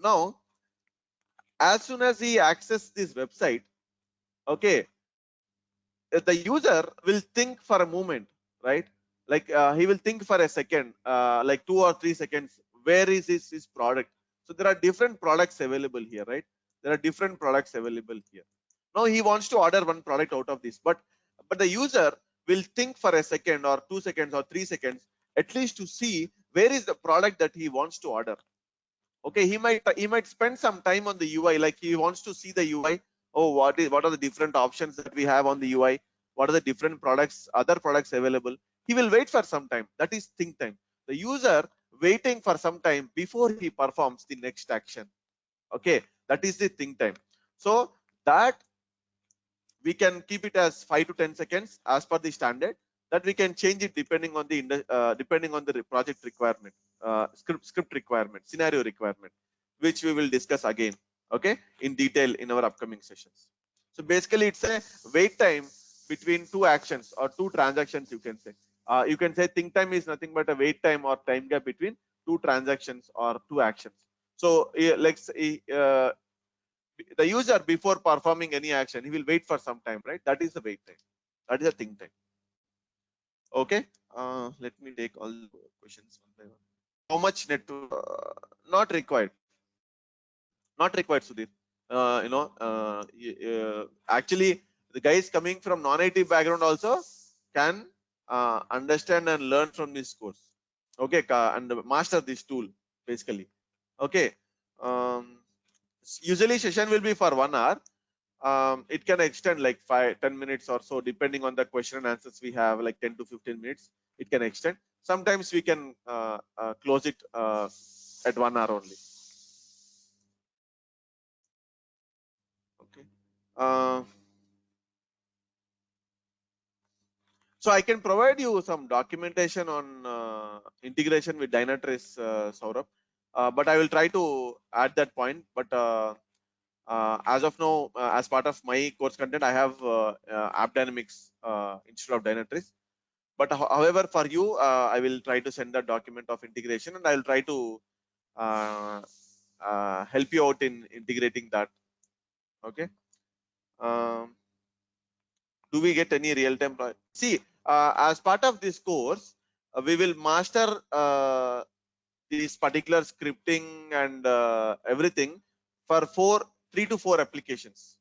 Now, as soon as he accesses this website, okay, the user will think for a moment, right? Like he will think for a second, like 2 or 3 seconds, where is his product? So there are different products available here, right? There are different products available here. Now he wants to order one product out of this, but the user will think for a second or 2 seconds or 3 seconds, at least to see where is the product that he wants to order. Okay, he might spend some time on the UI, like he wants to see the UI. Oh, what are the different options that we have on the UI? What are the different products, other products available? He will wait for some time. That is think time. The user waiting for some time before he performs the next action. Okay, that is the think time. So that we can keep it as 5 to 10 seconds as per the standard. That we can change it depending on the project requirement, script requirement, scenario requirement, which we will discuss again, okay, in detail in our upcoming sessions. So basically, it's a wait time between two actions or two transactions. You can say think time is nothing but a wait time or time gap between two transactions or two actions. So let's the user, before performing any action, he will wait for some time, right? That is the wait time. That is the think time. Okay. Let me take all the questions one by one. How much network? Not required. Not required, Sudhir. Actually, the guys coming from non-IT background also can understand and learn from this course. Okay, and master this tool basically. Okay. Usually session will be for 1 hour. It can extend like 5-10 minutes or so, depending on the question and answers we have, like 10 to 15 minutes. It can extend. Sometimes we can close it at 1 hour only. Okay. So I can provide you some documentation on integration with Dynatrace, Saurabh, but I will try to add that point. But as of now, as part of my course content, I have AppDynamics instead of Dynatrace. But however, for you, I will try to send that document of integration, and I will try to help you out in integrating that. Okay. Do we get any real-time? See, as part of this course, we will master this particular scripting and everything for 3 to 4 applications,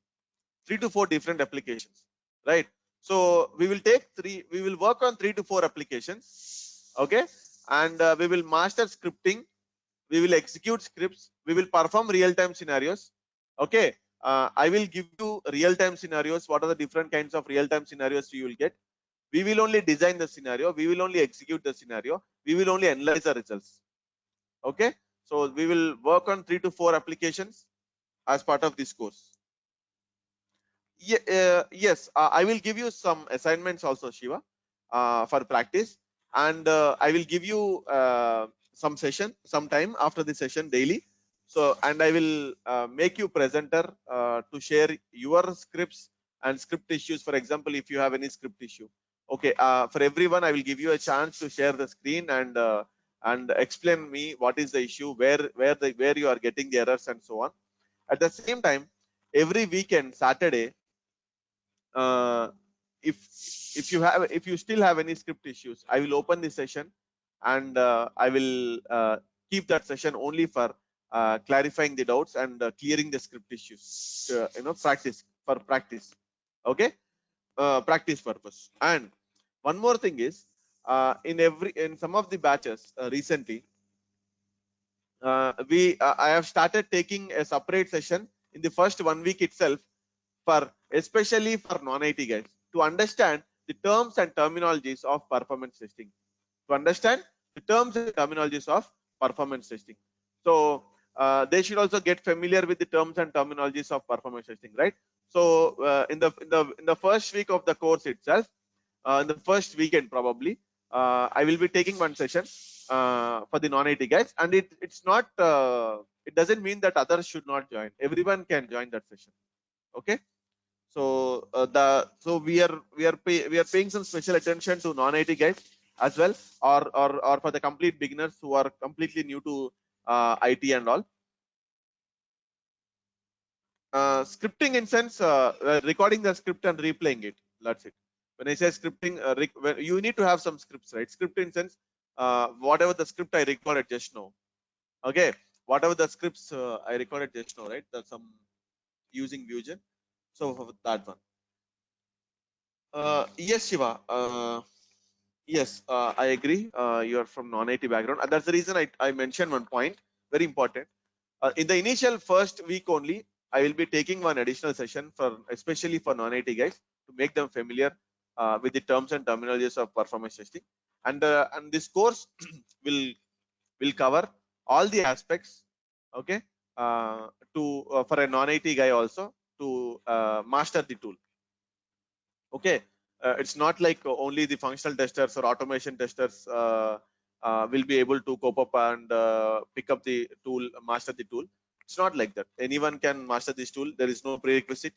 3 to 4 different applications, right? So we will work on 3 to 4 applications, okay? And we will master scripting, we will execute scripts, we will perform real-time scenarios, okay? I will give you real-time scenarios. What are the different kinds of real-time scenarios you will get? We will only design the scenario, we will only execute the scenario, we will only analyze the results. Okay, so we will work on 3 to 4 applications as part of this course. Yes, I will give you some assignments also, Shiva, for practice, and I will give you some time after the session daily. So, and I will make you presenter to share your scripts and script issues. For example, if you have any script issue, okay, for everyone, I will give you a chance to share the screen and explain me what is the issue, where you are getting the errors and so on. At the same time, every weekend, Saturday, if if you still have any script issues, I will open this session, and I will keep that session only for clarifying the doubts and clearing the script issues. Practice. Okay, practice purpose. And one more thing is, in some of the batches recently, I have started taking a separate session in the first 1 week itself, for especially for non-IT guys, to understand the terms and terminologies of performance testing. To understand the terms and terminologies of performance testing. So they should also get familiar with the terms and terminologies of performance testing, right? So in the first week of the course itself, in the first weekend probably, I will be taking one session for the non-IT guys, and it's not it doesn't mean that others should not join. Everyone can join that session. Okay. So we are paying some special attention to non-IT guys as well, or for the complete beginners who are completely new to IT and all. Scripting in sense, recording the script and replaying it. That's it. When I say scripting, you need to have some scripts, right? Script in sense, whatever the script I recorded just now. Okay, whatever the scripts I recorded just now, right? That's some using Vusion. So for that one. Yes, Shiva. Yes, I agree. You are from non-IT background, and that's the reason I mentioned one point, very important. In the initial first week only, I will be taking one additional session for especially for non-IT guys, to make them familiar with the terms and terminologies of performance testing, and this course will cover all the aspects. Okay, to for a non-IT guy also to master the tool. Okay, it's not like only the functional testers or automation testers will be able to cope up and pick up the tool, master the tool. It's not like that. Anyone can master this tool. There is no prerequisite.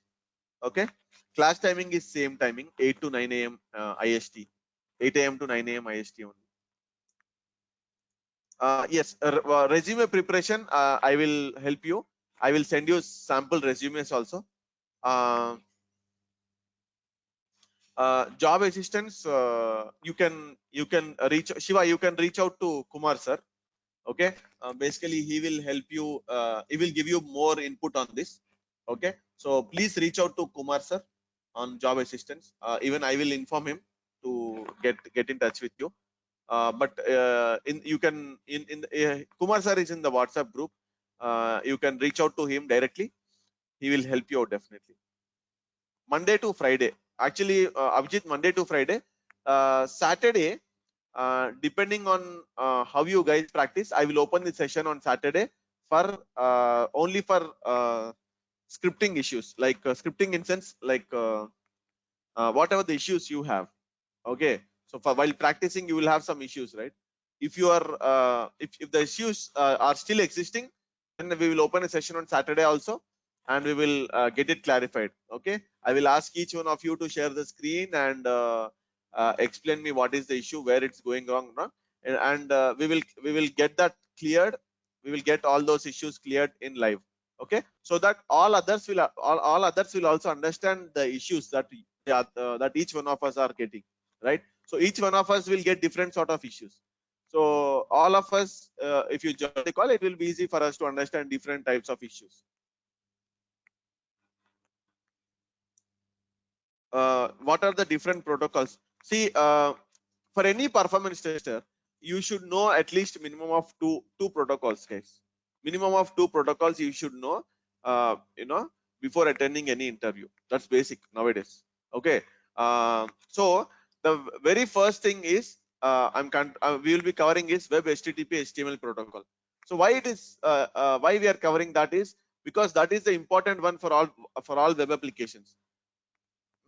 Okay, class timing is same timing, 8 to 9 a.m. IST, 8 a.m. to 9 a.m. IST only. Yes, resume preparation, I will help you. I will send you sample resumes also. Job assistance, you can reach Shiva. You can reach out to Kumar sir. Okay, basically he will help you. He will give you more input on this. Okay, so please reach out to Kumar sir on job assistance. Even I will inform him to get in touch with you. But you can Kumar sir is in the WhatsApp group. You can reach out to him directly. He will help you out definitely. Monday to Friday. Actually, Abhijit, Monday to Friday. Saturday, depending on how you guys practice, I will open the session on Saturday for only for scripting issues, like scripting in sense, like whatever the issues you have. Okay, so for while practicing, you will have some issues, right? If you are if the issues are still existing, then we will open a session on Saturday also, and we will get it clarified. Okay, I will ask each one of you to share the screen and explain me what is the issue, where it's going wrong, no? And we will get that cleared. We will get all those issues cleared in live. Okay, so that all others will also understand the issues that that each one of us are getting, right? So each one of us will get different sort of issues. So all of us, if you join the call, it will be easy for us to understand different types of issues. What are the different protocols? See, for any performance tester, you should know at least minimum of two protocols, guys. Minimum of two protocols you should know, before attending any interview. That's basic nowadays. Okay. So the very first thing is we will be covering is web HTTP HTML protocol. So why it is why we are covering that is because that is the important one for all web applications.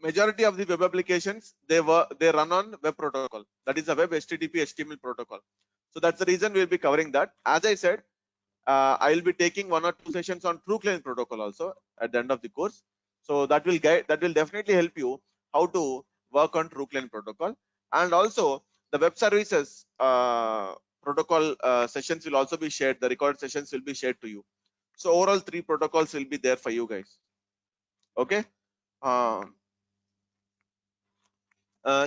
Majority of the web applications they run on web protocol, that is a web HTTP HTML protocol. So that's the reason we'll be covering that. As I said, I will be taking 1 or 2 sessions on true client protocol also at the end of the course. So that will definitely help you how to work on true client protocol. And also the web services protocol sessions will also be shared. The recorded sessions will be shared to you. So overall 3 protocols will be there for you guys. Okay.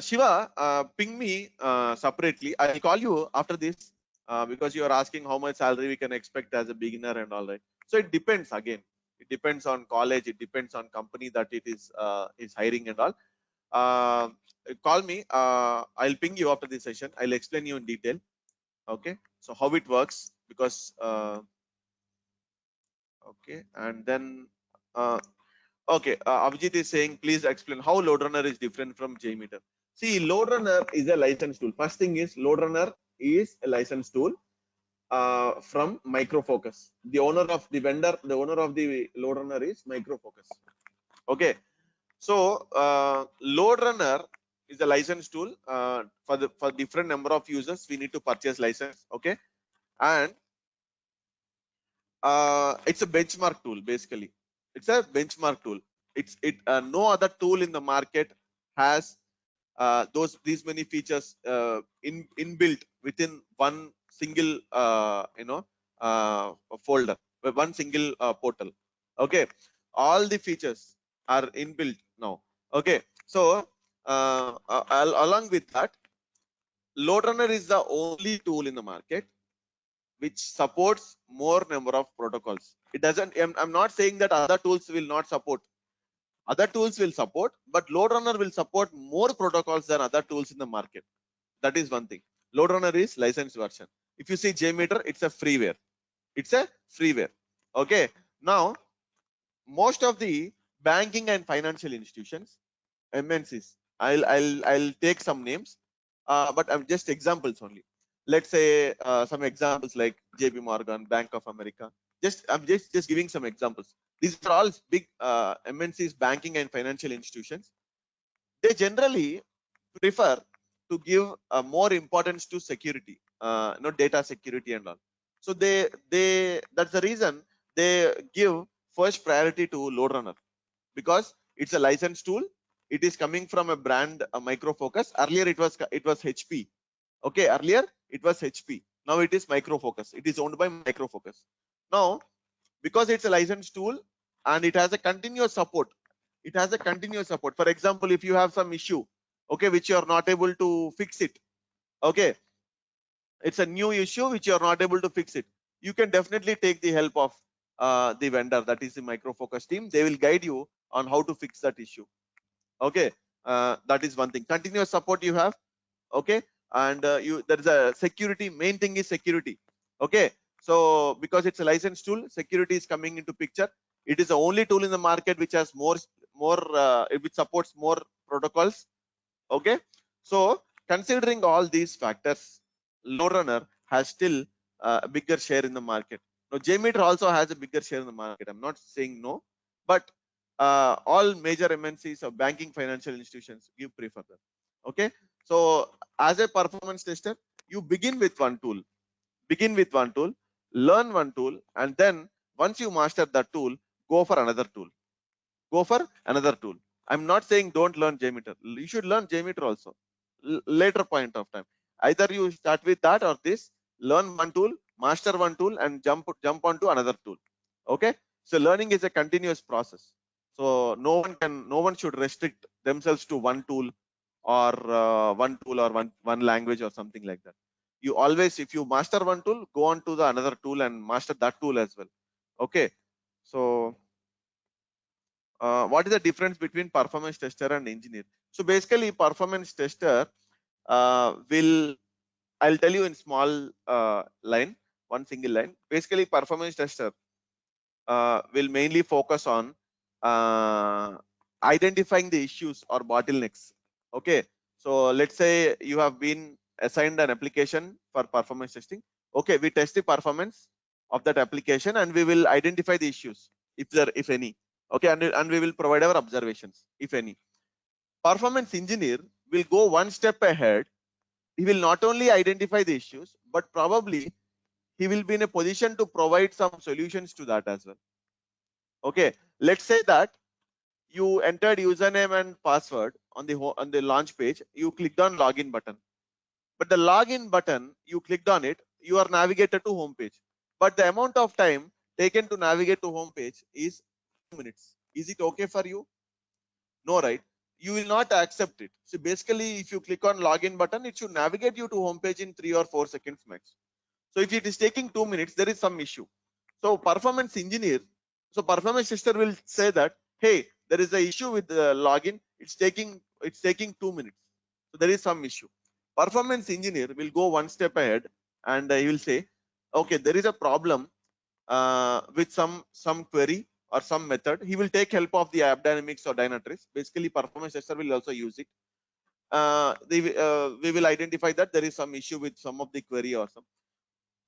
Shiva, ping me separately. I'll call you after this because you are asking how much salary we can expect as a beginner and all that. So it depends again. It depends on college. It depends on company that it is hiring and all. Uh, Call me. I'll ping you after this session. I'll explain you in detail. Okay. So how it works because okay, and then okay, Abhijit is saying, please explain how LoadRunner is different from Jmeter. See, LoadRunner is a license tool. First thing is LoadRunner is a license tool from Micro Focus. The owner of the vendor, the owner of the LoadRunner is Micro Focus. Okay, so LoadRunner is a license tool for different number of users. We need to purchase license. Okay, and it's a benchmark tool basically. It's a benchmark tool. No other tool in the market has these many features inbuilt within one single folder, one single portal. Okay, all the features are inbuilt now. Okay, so along with that, LoadRunner is the only tool in the market which supports more number of protocols. It doesn't. I'm not saying that other tools will not support. Other tools will support, but LoadRunner will support more protocols than other tools in the market. That is one thing. LoadRunner is licensed version. If you see Jmeter, it's a freeware. It's a freeware. Okay. Now, most of the banking and financial institutions, MNCs, I'll take some names, but I'm just examples only. Let's say some examples like JP Morgan, Bank of America. I'm just giving some examples. These are all big MNCs, banking and financial institutions. They generally prefer to give more importance to security, data security and all. So that's the reason they give first priority to LoadRunner because it's a licensed tool. It is coming from a brand, Micro Focus. Earlier it was HP. Okay, earlier it was HP. Now it is Micro Focus. It is owned by Micro Focus. Now, because it's a licensed tool and it has a continuous support. It has a continuous support. For example, if you have some issue, okay, which you are not able to fix it, okay, it's a new issue which you are not able to fix it, you can definitely take the help of the vendor, that is the Micro Focus team. They will guide you on how to fix that issue. Okay, that is one thing. Continuous support you have. Okay, and there is a security. Main thing is security. Okay, so because it's a licensed tool, security is coming into picture. It is the only tool in the market which has more which supports more protocols. Okay, so considering all these factors, LoadRunner has still a bigger share in the market. Now, Jmeter also has a bigger share in the market. I'm not saying no, but all major MNCs of banking financial institutions, you prefer them. Okay, so as a performance tester, you begin with one tool, learn one tool, and then once you master that tool, go for another tool. I'm not saying don't learn Jmeter. You should learn Jmeter also. Later point of time. Either you start with that or this. Learn one tool, master one tool, and jump onto another tool. Okay. So learning is a continuous process. So no one should restrict themselves to one tool or one language or something like that. You always, if you master one tool, go on to the another tool and master that tool as well. Okay. So what is the difference between performance tester and engineer? So basically, performance tester I'll tell you in small line, one single line. Basically, performance tester will mainly focus on identifying the issues or bottlenecks. Okay, so let's say you have been assigned an application for performance testing. Okay, we test the performance of that application and we will identify the issues if any. Okay, and we will provide our observations if any. Performance engineer will go one step ahead. He will not only identify the issues, but probably he will be in a position to provide some solutions to that as well. Okay, let's say that you entered username and password on the launch page. You clicked on login button, but the login button, you clicked on it, you are navigated to home page, but the amount of time taken to navigate to home page is 2 minutes. Is it okay for you? No, right? you will not accept it. So basically, if you click on login button, it should navigate you to homepage in 3 or 4 seconds max. So if it is taking 2 minutes, there is some issue. So performance engineer, so performance tester will say that, hey, there is an issue with the login. It's taking 2 minutes. So there is some issue. Performance engineer will go one step ahead and he will say, okay, there is a problem with some query or some method. He will take help of the AppDynamics or Dynatrace. Basically, performance tester will also use it. We will identify that there is some issue with some of the query or some.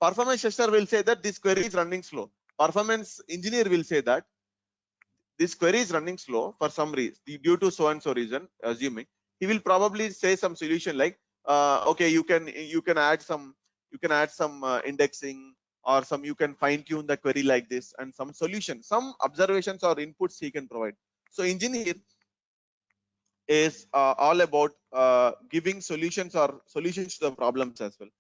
Performance tester will say that this query is running slow. Performance engineer will say that this query is running slow for some reason, due to so and so reason, assuming. He will probably say some solution like, okay, you can add some indexing, or some you can fine tune the query like this, and some solution, some observations or inputs he can provide. So engineer is all about giving solutions to the problems as well,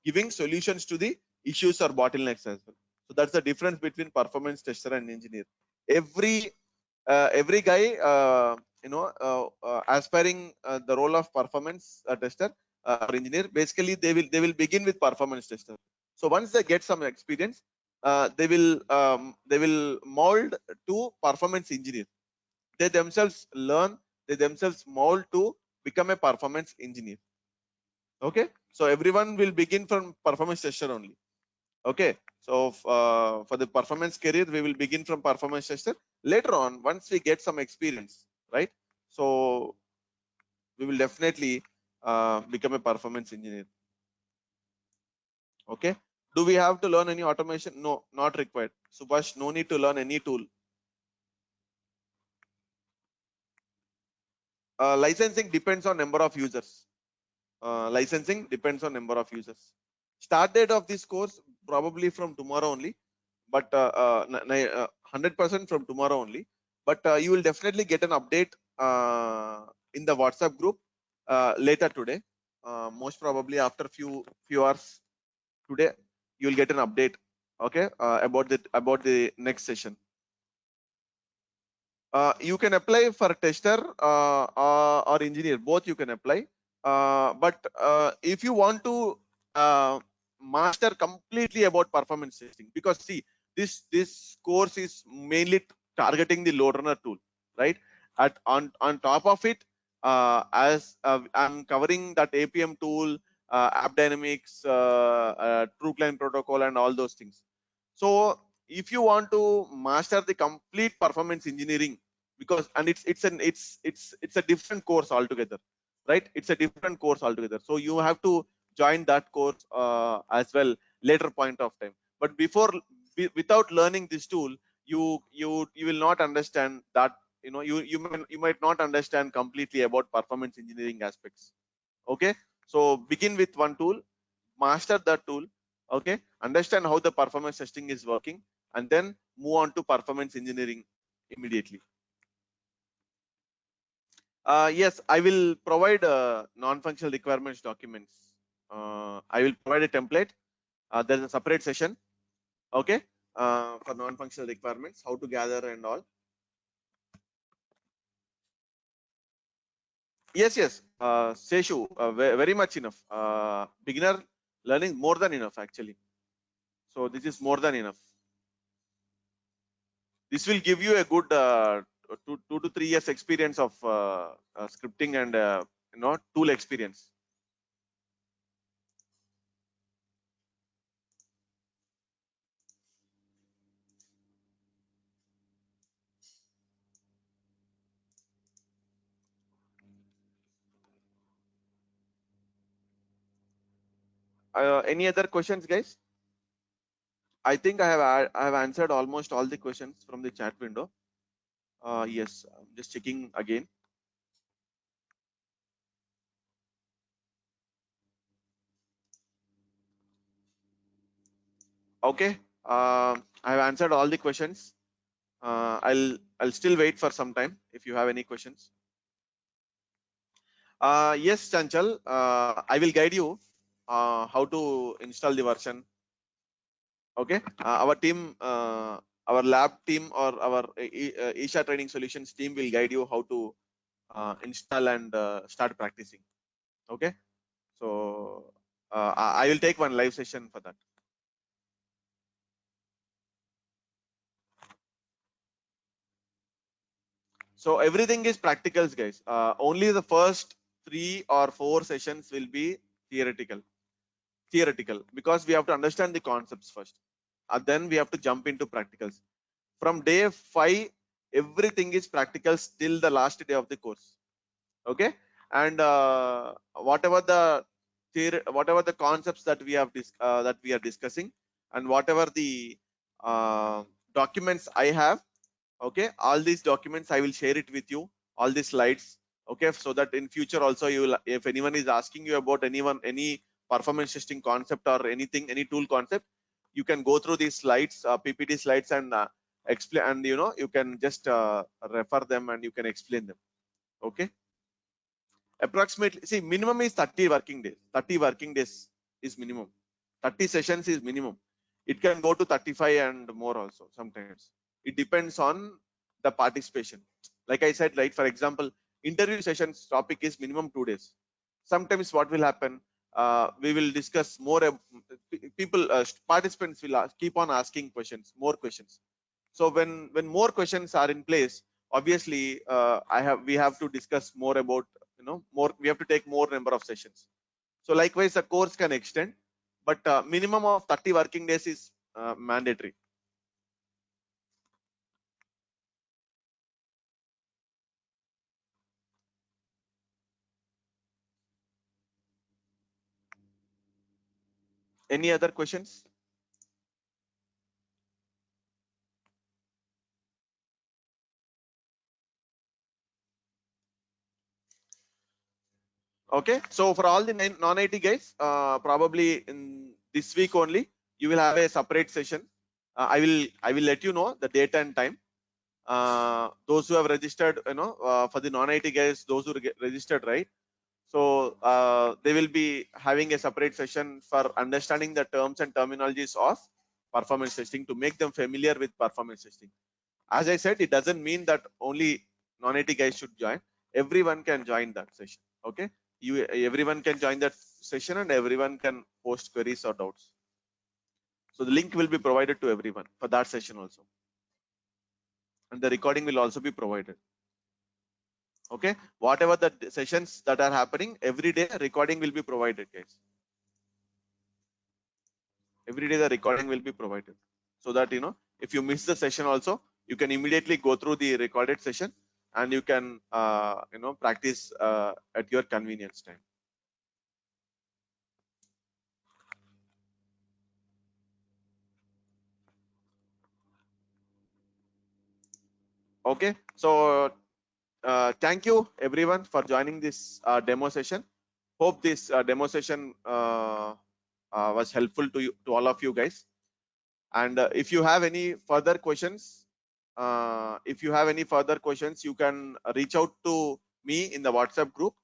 giving solutions to the issues or bottlenecks as well. So that's the difference between performance tester and engineer. Every guy aspiring the role of performance tester or engineer, basically they will begin with performance tester. So once they get some experience, they will mold to performance engineer. They themselves learn, they themselves mold to become a performance engineer. Okay, so everyone will begin from performance tester only. Okay, so for the performance career, we will begin from performance tester. Later on, once we get some experience, right? So we will definitely become a performance engineer. Okay, do we have to learn any automation? No, not required. Subhash, no need to learn any tool. Licensing depends on number of users. Licensing depends on number of users. Start date of this course probably from tomorrow only, but 100% from tomorrow only. But you will definitely get an update in the WhatsApp group later today. Most probably after few hours today, you will get an update. Okay, about the next session. You can apply for tester or engineer, both you can apply. But if you want to master completely about performance testing, because see, this course is mainly targeting the LoadRunner tool, right? On top of it, as I'm covering that APM tool, AppDynamics, TrueClient protocol, and all those things. So if you want to master the complete performance engineering, because and it's a different course altogether, right? It's a different course altogether. So you have to join that course as well later point of time. But without learning this tool, you will not understand that. You might not understand completely about performance engineering aspects. Okay, so begin with one tool, master that tool. Okay, understand how the performance testing is working, and then move on to performance engineering immediately. Yes, I will provide non-functional requirements documents. I will provide a template. There's a separate session, okay, for non-functional requirements, how to gather and all. Yes, Seshu, very much enough. Beginner learning more than enough actually. So this is more than enough. This will give you a good 2 to 3 years experience of scripting and tool experience. Any other questions, guys? I think I have answered almost all the questions from the chat window. Yes, I'm just checking again. Okay, I have answered all the questions. I'll still wait for some time if you have any questions. Yes, Chanchal, I will guide you how to install the version. Okay, our team, our lab team, or our Isha Training Solutions team will guide you how to install and start practicing. Okay, so I will take one live session for that. So everything is practicals, guys. Only the first 3 or 4 sessions will be theoretical because we have to understand the concepts first, and then we have to jump into practicals. From day 5, everything is practicals till the last day of the course. Okay, and whatever the whatever the concepts that we are discussing, and whatever the documents I have, okay, all these documents I will share it with you, all these slides, okay, so that in future also you will, if anyone is asking you about any performance testing concept or anything, any tool concept, you can go through these slides, PPT slides, and explain, and you can just refer them and you can explain them. Okay, approximately, see, minimum is 30 working days. 30 working days is minimum. 30 sessions is minimum. It can go to 35 and more also sometimes. It depends on the participation. Like I said, right, for example, interview sessions topic is minimum 2 days. Sometimes what will happen, we will discuss more, people, participants will keep on asking questions, more questions. So when more questions are in place, obviously, we have to discuss more about, more, we have to take more number of sessions. So likewise, the course can extend, but minimum of 30 working days is mandatory. Any other questions? Okay, so for all the non-IT guys, probably in this week only, you will have a separate session. I will let you know the date and time. Those who have registered, for the non-IT guys, those who get registered, right? So they will be having a separate session for understanding the terms and terminologies of performance testing, to make them familiar with performance testing. As I said, it doesn't mean that only non-IT guys should join. Everyone can join that session. Okay, everyone can join that session, and everyone can post queries or doubts. So the link will be provided to everyone for that session also, and the recording will also be provided. Okay, whatever the sessions that are happening every day, recording will be provided, guys. Every day the recording will be provided, so that if you miss the session also, you can immediately go through the recorded session, and you can practice at your convenience time. Okay, so thank you everyone for joining this demo session. Hope this demo session was helpful to you, to all of you guys. And if you have any further questions, you can reach out to me in the WhatsApp group.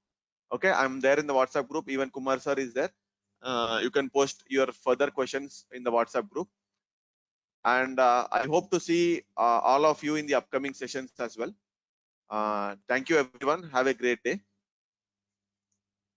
Okay, I'm there in the WhatsApp group. Even Kumar sir is there. You can post your further questions in the WhatsApp group. And I hope to see all of you in the upcoming sessions as well. Thank you everyone. Have a great day.